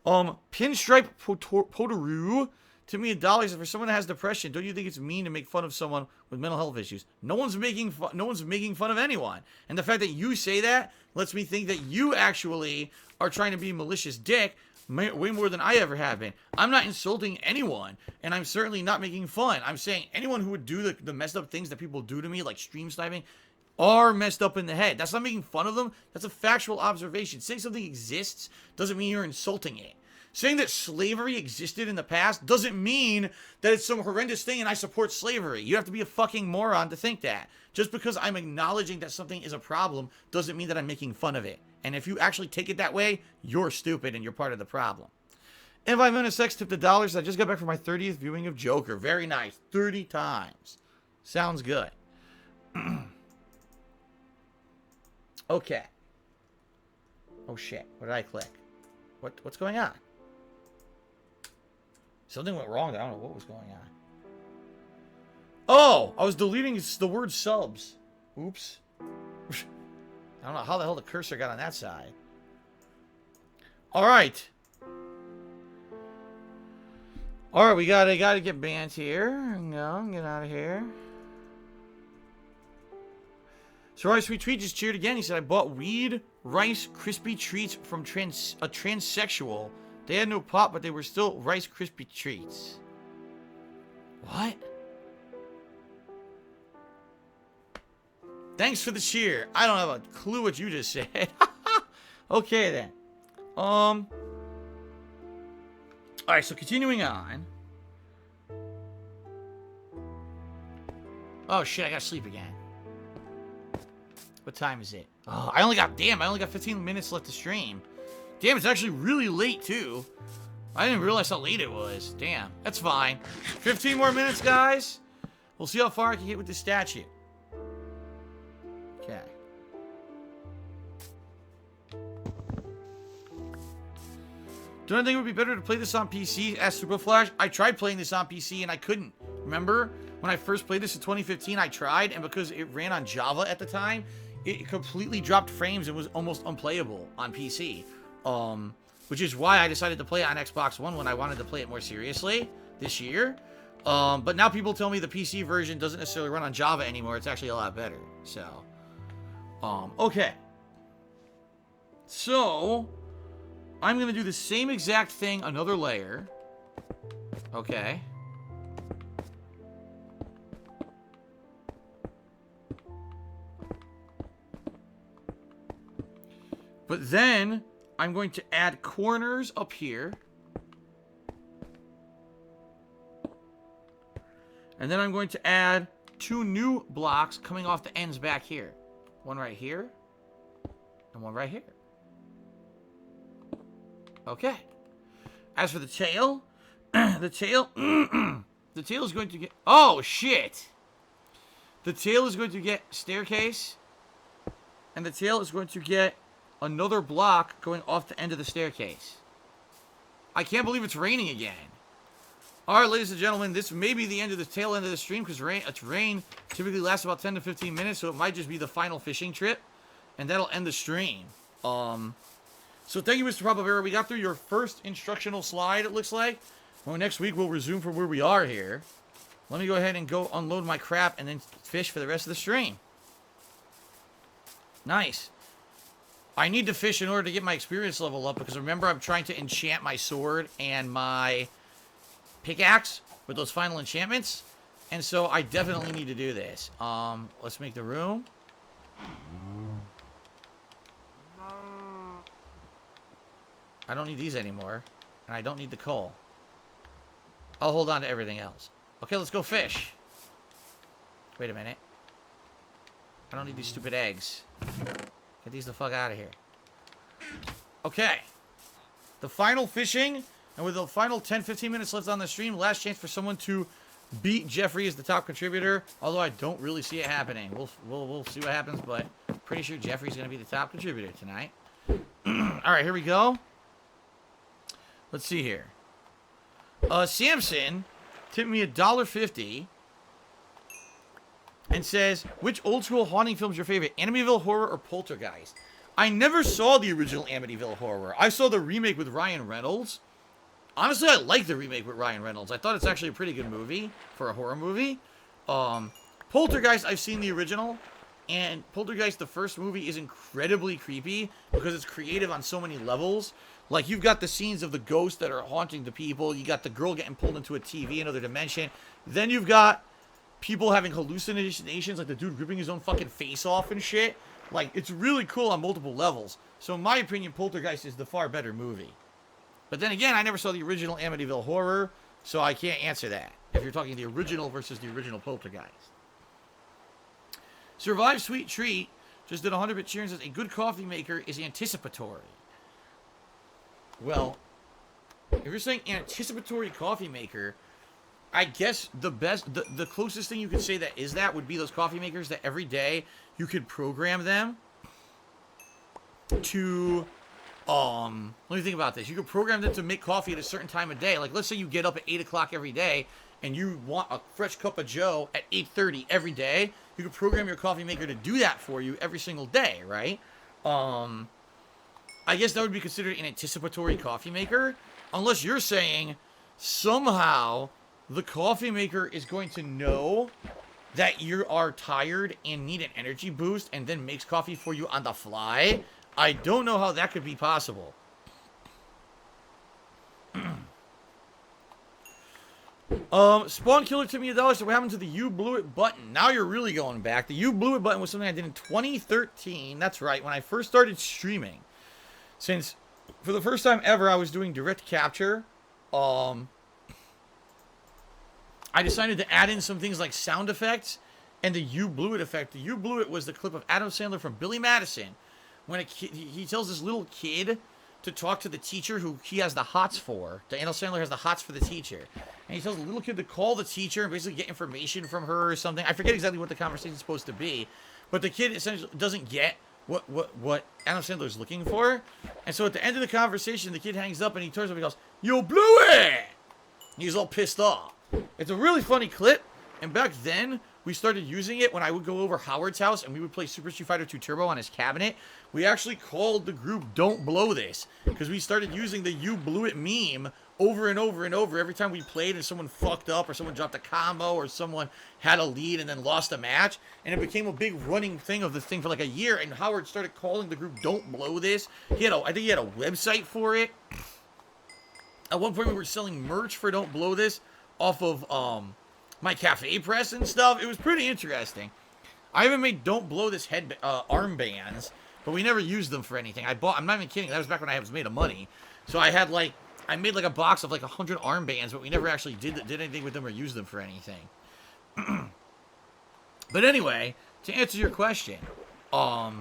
Pinstripe Potaroo. To me, $1 for someone that has depression. Don't you think it's mean to make fun of someone with mental health issues? No one's making fun of anyone. And the fact that you say that lets me think that you actually are trying to be a malicious dick way more than I ever have been. I'm not insulting anyone, and I'm certainly not making fun. I'm saying anyone who would do the messed up things that people do to me, like stream sniping, are messed up in the head. That's not making fun of them. That's a factual observation. Saying something exists doesn't mean you're insulting it. Saying that slavery existed in the past doesn't mean that it's some horrendous thing and I support slavery. You have to be a fucking moron to think that. Just because I'm acknowledging that something is a problem doesn't mean that I'm making fun of it. And if you actually take it that way, you're stupid and you're part of the problem. If I'm in a sex tip $, I just got back from my 30th viewing of Joker. Very nice. 30 times. Sounds good. Okay. Oh shit. What did I click? What's going on? Something went wrong. I don't know what was going on. Oh! I was deleting the word subs. Oops. I don't know how the hell the cursor got on that side. Alright. Alright, we gotta get banned here. No, get out of here. So Rice Sweet Treat just cheered again. He said, I bought weed, Rice Krispie Treats from a transsexual. They had no pop, but they were still Rice Krispie Treats. What? Thanks for the cheer. I don't have a clue what you just said. Okay, then. Alright, so continuing on. Oh, shit, I gotta sleep again. What time is it? Oh, I only got 15 minutes left to stream. Damn, it's actually really late, too. I didn't realize how late it was. Damn, that's fine. 15 more minutes, guys. We'll see how far I can get with this statue. Don't I think it would be better to play this on PC? Asked Superflash. I tried playing this on PC and I couldn't. Remember when I first played this in 2015? I tried, and because it ran on Java at the time, it completely dropped frames and was almost unplayable on PC. Which is why I decided to play it on Xbox One when I wanted to play it more seriously this year. But now people tell me the PC version doesn't necessarily run on Java anymore. It's actually a lot better. So, okay. So, I'm going to do the same exact thing, another layer. Okay. But then, I'm going to add corners up here. And then I'm going to add 2 new blocks coming off the ends back here. One right here, and one right here. Okay. As for the tail, the tail is going to get... Oh, shit! The tail is going to get staircase, and the tail is going to get another block going off the end of the staircase. I can't believe it's raining again. Alright, ladies and gentlemen, this may be the end of the tail end of the stream, because rain typically lasts about 10 to 15 minutes, so it might just be the final fishing trip, and that'll end the stream. So thank you, Mr. Probavera. We got through your first instructional slide, it looks like. Well, next week we'll resume from where we are here. Let me go ahead and go unload my crap and then fish for the rest of the stream. Nice. I need to fish in order to get my experience level up, because remember, I'm trying to enchant my sword and my pickaxe with those final enchantments, and so I definitely need to do this. Let's make the room. I don't need these anymore, and I don't need the coal. I'll hold on to everything else. Okay, let's go fish. Wait a minute. I don't need these stupid eggs. Get these the fuck out of here. Okay. The final fishing, and with the final 10-15 minutes left on the stream, last chance for someone to beat Jeffrey as the top contributor, although I don't really see it happening. We'll see what happens, but pretty sure Jeffrey's going to be the top contributor tonight. Alright, here we go. Let's see here. Samson tipped me $1.50 and says, which old school haunting film is your favorite? Amityville Horror or Poltergeist? I never saw the original Amityville Horror. I saw the remake with Ryan Reynolds. Honestly, I like the remake with Ryan Reynolds. I thought it's actually a pretty good movie for a horror movie. Poltergeist, I've seen the original. And Poltergeist, the first movie, is incredibly creepy because it's creative on so many levels. Like, you've got the scenes of the ghosts that are haunting the people. You got the girl getting pulled into a TV, another dimension. Then you've got people having hallucinations, like the dude ripping his own fucking face off and shit. Like, it's really cool on multiple levels. So in my opinion, Poltergeist is the far better movie. But then again, I never saw the original Amityville Horror, so I can't answer that. If you're talking the original versus the original Poltergeist. Survive Sweet Treat just did 100-bit cheer and says, a good coffee maker is anticipatory. Well, if you're saying anticipatory coffee maker, I guess the closest thing you could say that is that would be those coffee makers that every day you could program them to, let me think about this. You could program them to make coffee at a certain time of day. Like, let's say you get up at 8 o'clock every day and you want a fresh cup of joe at 8:30 every day. You could program your coffee maker to do that for you every single day, right? I guess that would be considered an anticipatory coffee maker. Unless you're saying somehow the coffee maker is going to know that you are tired and need an energy boost and then makes coffee for you on the fly. I don't know how that could be possible. Spawn Killer took me $1, so what happened to the You Blew It button? Now you're really going back. The You Blew It button was something I did in 2013. That's right, when I first started streaming. Since, for the first time ever, I was doing direct capture. I decided to add in some things like sound effects and the You Blew It effect. The You Blew It was the clip of Adam Sandler from Billy Madison. When a kid, he tells this little kid to talk to the teacher who he has the hots for. Adam Sandler has the hots for the teacher. And he tells the little kid to call the teacher and basically get information from her or something. I forget exactly what the conversation is supposed to be. But the kid essentially doesn't get what Adam Sandler's looking for. And so at the end of the conversation, the kid hangs up and he turns up and he goes, "You blew it!" He's all pissed off. It's a really funny clip. And back then, we started using it when I would go over Howard's house and we would play Super Street Fighter 2 Turbo on his cabinet. We actually called the group "Don't Blow This" because we started using the "You Blew It" meme over and over and over every time we played and someone fucked up or someone dropped a combo or someone had a lead and then lost a match. And it became a big running thing of this thing for like a year. And Howard started calling the group "Don't Blow This." I think he had a website for it. At one point we were selling merch for "Don't Blow This" off of my cafe press and stuff. It was pretty interesting. I even made "Don't Blow This" armbands, but we never used them for anything. I'm not even kidding. That was back when I was made of money. So I made like a box of like 100 armbands, but we never actually did anything with them or used them for anything. But anyway, to answer your question, I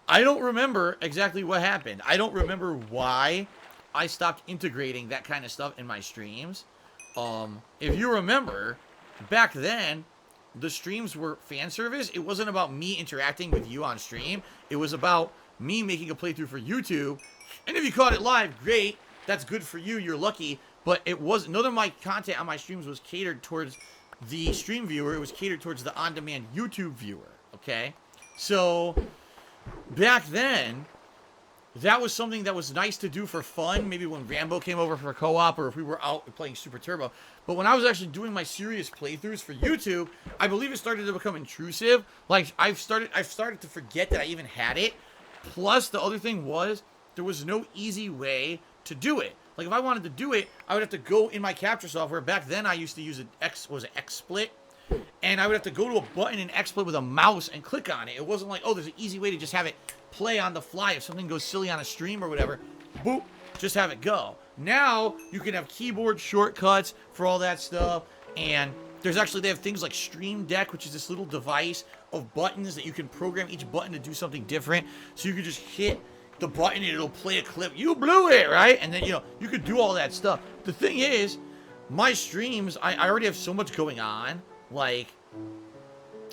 don't remember exactly what happened. I don't remember why I stopped integrating that kind of stuff in my streams. If you remember, back then, the streams were fan service. It wasn't about me interacting with you on stream. It was about me making a playthrough for YouTube. And if you caught it live, great. That's good for you. You're lucky. But it was none of my content on my streams was catered towards the stream viewer. It was catered towards the on-demand YouTube viewer. Okay? So, back then, that was something that was nice to do for fun. Maybe when Rambo came over for co-op or if we were out playing Super Turbo. But when I was actually doing my serious playthroughs for YouTube, I believe it started to become intrusive. Like, I've started to forget that I even had it. Plus, the other thing was, there was no easy way to do it. Like, if I wanted to do it, I would have to go in my capture software. Back then, I used to use XSplit. And I would have to go to a button in XSplit with a mouse and click on it. It wasn't like, oh, there's an easy way to just have it play on the fly. If something goes silly on a stream or whatever, boop, just have it go. Now, you can have keyboard shortcuts for all that stuff. And they have things like Stream Deck, which is this little device of buttons that you can program each button to do something different. So you can just hit the button and it'll play a clip. You blew it, right? And then, you could do all that stuff. The thing is, my streams, I already have so much going on. Like,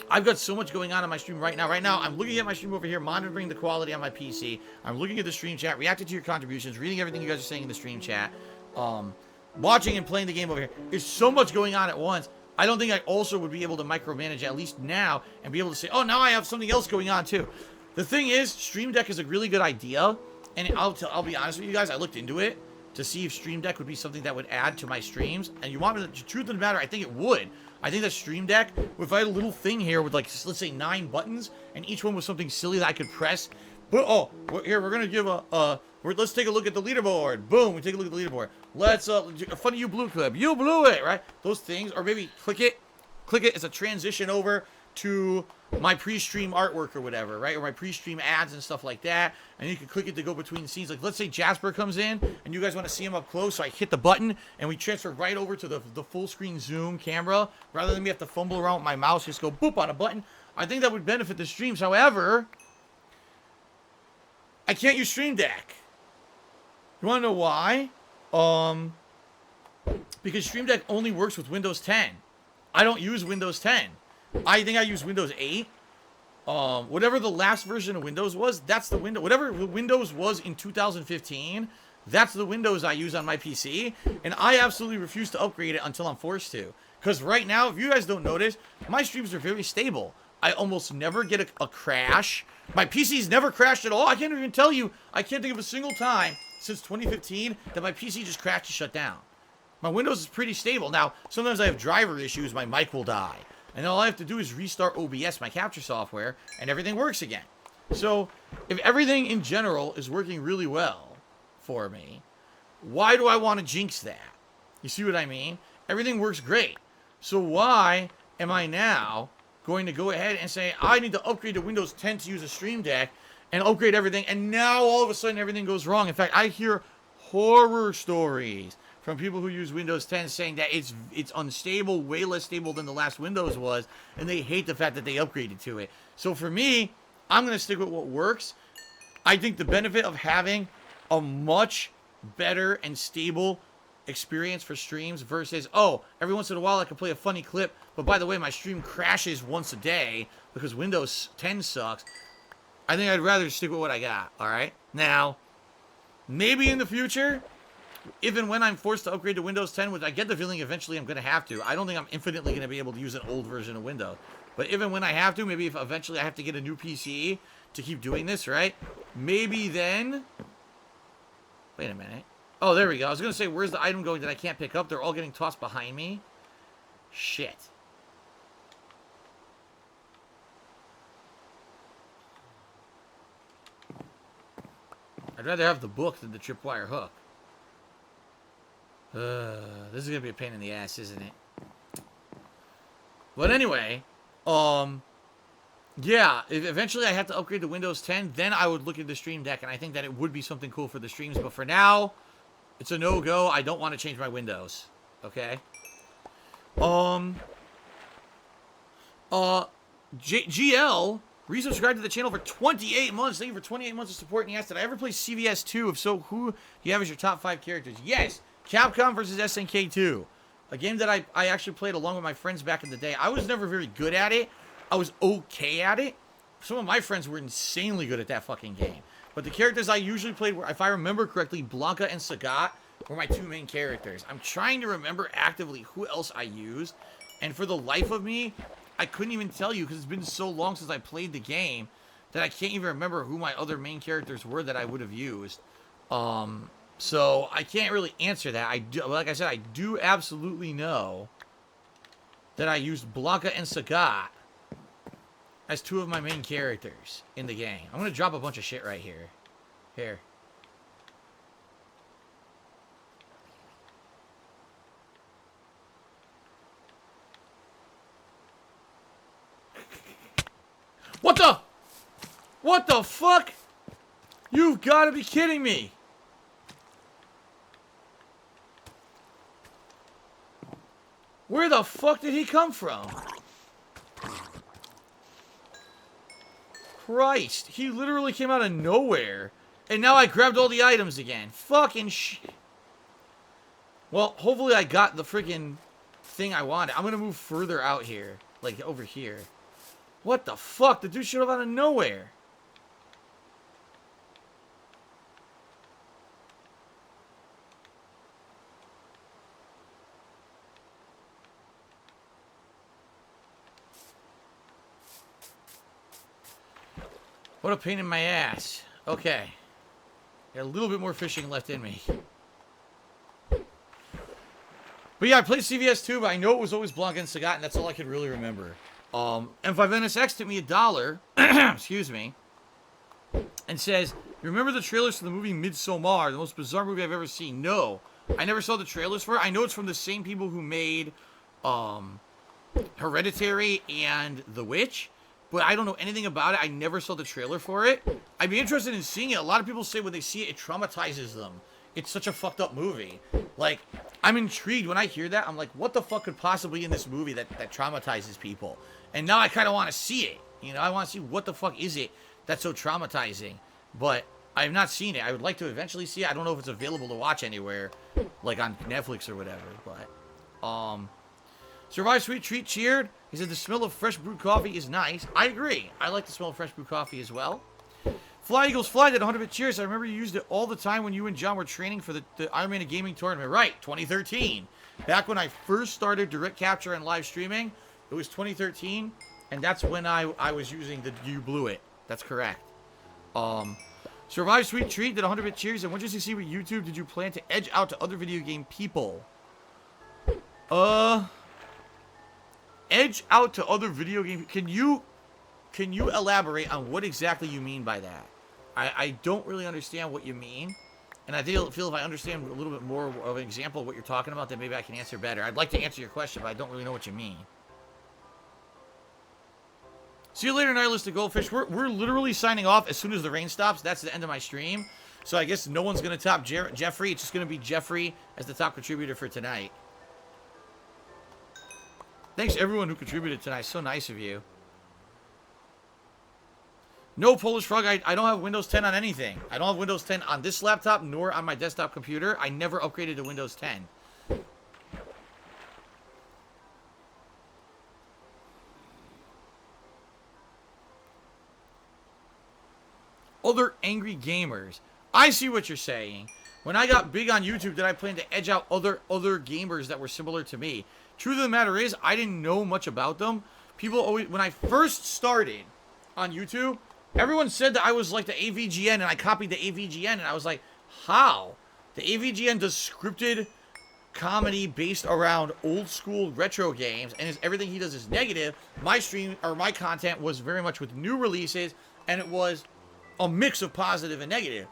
I've got so much going on my stream right now. Right now, I'm looking at my stream over here, monitoring the quality on my PC. I'm looking at the stream chat, reacting to your contributions, reading everything you guys are saying in the stream chat, watching and playing the game over here. There's so much going on at once. I don't think I also would be able to micromanage, at least now, and be able to say, oh, now I have something else going on, too. The thing is, Stream Deck is a really good idea, and I'll be honest with you guys, I looked into it to see if Stream Deck would be something that would add to my streams, and you want me to, the truth of the matter, I think it would. I think that Stream Deck, if I had a little thing here with, like, let's say 9 buttons, and each one was something silly that I could press, but, here, we're gonna give let's take a look at the leaderboard. Boom, we take a look at the leaderboard. Let's, a funny You Blew clip. You blew it, right? Those things, or maybe click it as a transition over to my pre-stream artwork or whatever, right? Or my pre-stream ads and stuff like that. And you can click it to go between the scenes. Like, let's say Jasper comes in and you guys want to see him up close. So I hit the button and we transfer right over to the full screen zoom camera. Rather than me have to fumble around with my mouse, just go boop on a button. I think that would benefit the streams. However, I can't use Stream Deck. You want to know why? Because Stream Deck only works with Windows 10. I don't use Windows 10. I think I use Windows 8. Whatever the last version of Windows was, that's the window. Whatever Windows was in 2015, that's the Windows I use on my PC. And I absolutely refuse to upgrade it until I'm forced to. Because right now, if you guys don't notice, my streams are very stable. I almost never get a crash. My PC's never crashed at all. I can't even tell you, I can't think of a single time since 2015 that my PC just crashed and shut down. My Windows is pretty stable. Now, sometimes I have driver issues, my mic will die. And all I have to do is restart OBS, my capture software, and everything works again. So, if everything in general is working really well for me, why do I want to jinx that? You see what I mean? Everything works great. So why am I now going to go ahead and say, I need to upgrade to Windows 10 to use a Stream Deck and upgrade everything, and now all of a sudden everything goes wrong? In fact, I hear horror stories from people who use Windows 10 saying that it's unstable, way less stable than the last Windows was, and they hate the fact that they upgraded to it. So for me, I'm going to stick with what works. I think the benefit of having a much better and stable experience for streams versus, oh, every once in a while I can play a funny clip, but by the way, my stream crashes once a day because Windows 10 sucks. I think I'd rather stick with what I got, alright? Now, maybe in the future, if and when I'm forced to upgrade to Windows 10, which I get the feeling eventually I'm going to have to. I don't think I'm infinitely going to be able to use an old version of Windows. But if and when I have to, maybe if eventually I have to get a new PC to keep doing this, right? Maybe then... Wait a minute. Oh, there we go. I was going to say, where's the item going that I can't pick up? They're all getting tossed behind me. Shit. I'd rather have the book than the tripwire hook. This is going to be a pain in the ass, isn't it? But anyway, yeah, if eventually I have to upgrade to Windows 10, then I would look at the Stream Deck, and I think that it would be something cool for the streams. But for now, it's a no-go. I don't want to change my Windows. Okay? GL resubscribed to the channel for 28 months. Thank you for 28 months of support. And he asked, did I ever play CVS 2? If so, who do you have as your top 5 characters? Yes! Capcom versus SNK 2. A game that I actually played along with my friends back in the day. I was never very good at it. I was okay at it. Some of my friends were insanely good at that fucking game. But the characters I usually played were, if I remember correctly, Blanca and Sagat were my 2 main characters. I'm trying to remember actively who else I used. And for the life of me, I couldn't even tell you because it's been so long since I played the game that I can't even remember who my other main characters were that I would have used. So I can't really answer that. I do, like I said, I do absolutely know that I used Blanca and Sagat as 2 of my main characters in the game. I'm going to drop a bunch of shit right here. Here. What the fuck? You've got to be kidding me. Where the fuck did he come from? Christ, he literally came out of nowhere. And now I grabbed all the items again. Fucking shit. Well, hopefully I got the freaking thing I wanted. I'm going to move further out here. Like, over here. What the fuck? The dude showed up out of nowhere. What a pain in my ass. Okay. Got a little bit more fishing left in me. But yeah, I played CVS 2, but I know it was always Blanca and Sagat, and that's all I could really remember. M5NSX took me $1, excuse me, and says, you remember the trailers for the movie Midsommar, the most bizarre movie I've ever seen? No. I never saw the trailers for it. I know it's from the same people who made Hereditary and The Witch, but I don't know anything about it. I never saw the trailer for it. I'd be interested in seeing it. A lot of people say when they see it, it traumatizes them. It's such a fucked up movie. Like, I'm intrigued when I hear that. I'm like, what the fuck could possibly be in this movie that traumatizes people? And now I kind of want to see it. You know, I want to see what the fuck is it that's so traumatizing. But I have not seen it. I would like to eventually see it. I don't know if it's available to watch anywhere, like on Netflix or whatever. But, Survive Sweet Treat cheered. He said the smell of fresh brewed coffee is nice. I agree. I like the smell of fresh brewed coffee as well. Fly Eagles Fly did 100 bit cheers. I remember you used it all the time when you and John were training for the Iron Man of Gaming tournament. Right, 2013. Back when I first started direct capture and live streaming, it was 2013, and that's when I was using the You Blew It. That's correct. Survive Sweet Treat did 100 bit cheers. And what did you see with YouTube? Did you plan to edge out to other video game people? Edge out to other video game. Can you elaborate on what exactly you mean by that? I don't really understand what you mean. And I feel if I understand a little bit more of an example of what you're talking about, then maybe I can answer better. I'd like to answer your question, but I don't really know what you mean. See you later, Nihilist Goldfish. We're literally signing off as soon as the rain stops. That's the end of my stream. So I guess no one's going to top Jeffrey. It's just going to be Jeffrey as the top contributor for tonight. Thanks everyone who contributed tonight. So nice of you. No, Polish Frog, I don't have Windows 10 on anything. I don't have Windows 10 on this laptop, nor on my desktop computer. I never upgraded to Windows 10. other angry gamers. I see what you're saying. When I got big on YouTube, did I plan to edge out other gamers that were similar to me? Truth of the matter is, I didn't know much about them. People always, when I first started on YouTube, everyone said that I was like the AVGN, and I copied the AVGN, and I was like, how? The AVGN does scripted comedy based around old school retro games, and everything he does is negative. My stream, or my content, was very much with new releases, and it was a mix of positive and negative.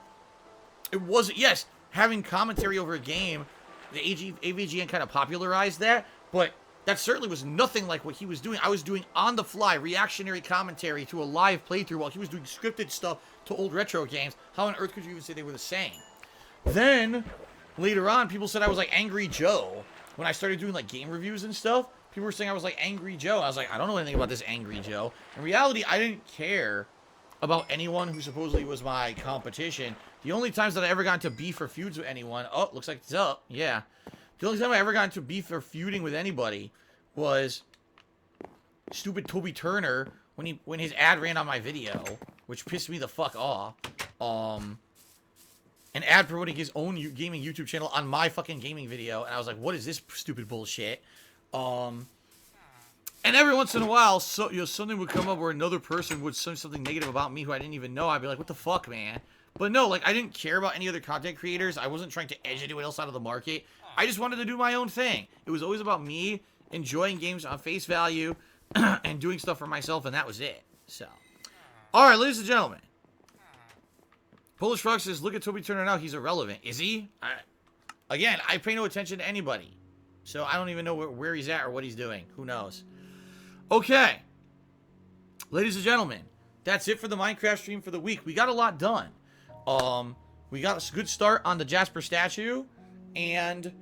It wasn't, yes, having commentary over a game, the AVGN kind of popularized that, but that certainly was nothing like what he was doing. I was doing on-the-fly reactionary commentary to a live playthrough while he was doing scripted stuff to old retro games. How on earth could you even say they were the same? Then, later on, people said I was like Angry Joe. When I started doing like game reviews and stuff, people were saying I was like Angry Joe. I was like, I don't know anything about this Angry Joe. In reality, I didn't care about anyone who supposedly was my competition. The only times that I ever got into beef or feuds with anyone... Oh, looks like it's up. Yeah. The only time I ever got into beef or feuding with anybody was stupid Toby Turner when his ad ran on my video, which pissed me the fuck off. An ad promoting his own gaming YouTube channel on my fucking gaming video, and I was like, what is this stupid bullshit? And every once in a while, something would come up where another person would say something negative about me who I didn't even know. I'd be like, what the fuck, man? But no, like, I didn't care about any other content creators. I wasn't trying to edge anyone else out of the market. I just wanted to do my own thing. It was always about me enjoying games on face value and doing stuff for myself, and that was it. So, all right, ladies and gentlemen. Polish Frog says, look at Toby Turner now. He's irrelevant. Is he? Again, I pay no attention to anybody. So I don't even know where he's at or what he's doing. Who knows? Okay. Ladies and gentlemen, that's it for the Minecraft stream for the week. We got a lot done. We got a good start on the Jasper statue. And,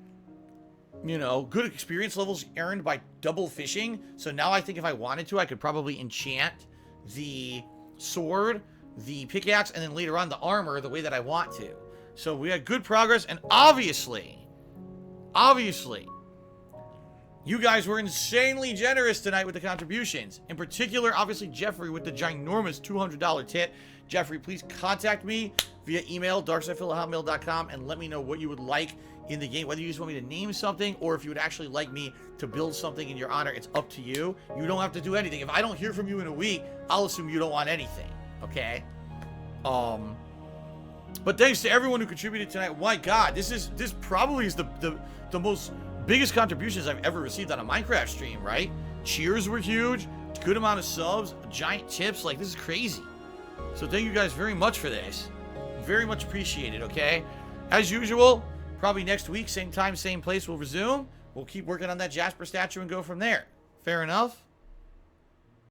you know, good experience levels earned by double fishing. So now I think if I wanted to, I could probably enchant the sword, the pickaxe, and then later on the armor the way that I want to. So we had good progress, and obviously, you guys were insanely generous tonight with the contributions. In particular, obviously, Jeffrey with the ginormous $200 tip. Jeffrey, please contact me via email, darksidephil@hotmail.com, and let me know what you would like in the game. Whether you just want me to name something, or if you would actually like me to build something in your honor, it's up to you. You don't have to do anything. If I don't hear from you in a week, I'll assume you don't want anything. Okay? But thanks to everyone who contributed tonight. My God, this probably is the most biggest contributions I've ever received on a Minecraft stream, right? Cheers were huge, good amount of subs, giant tips, like this is crazy. So thank you guys very much for this. Very much appreciated, okay? As usual, probably next week, same time, same place, we'll resume. We'll keep working on that Jasper statue and go from there. Fair enough?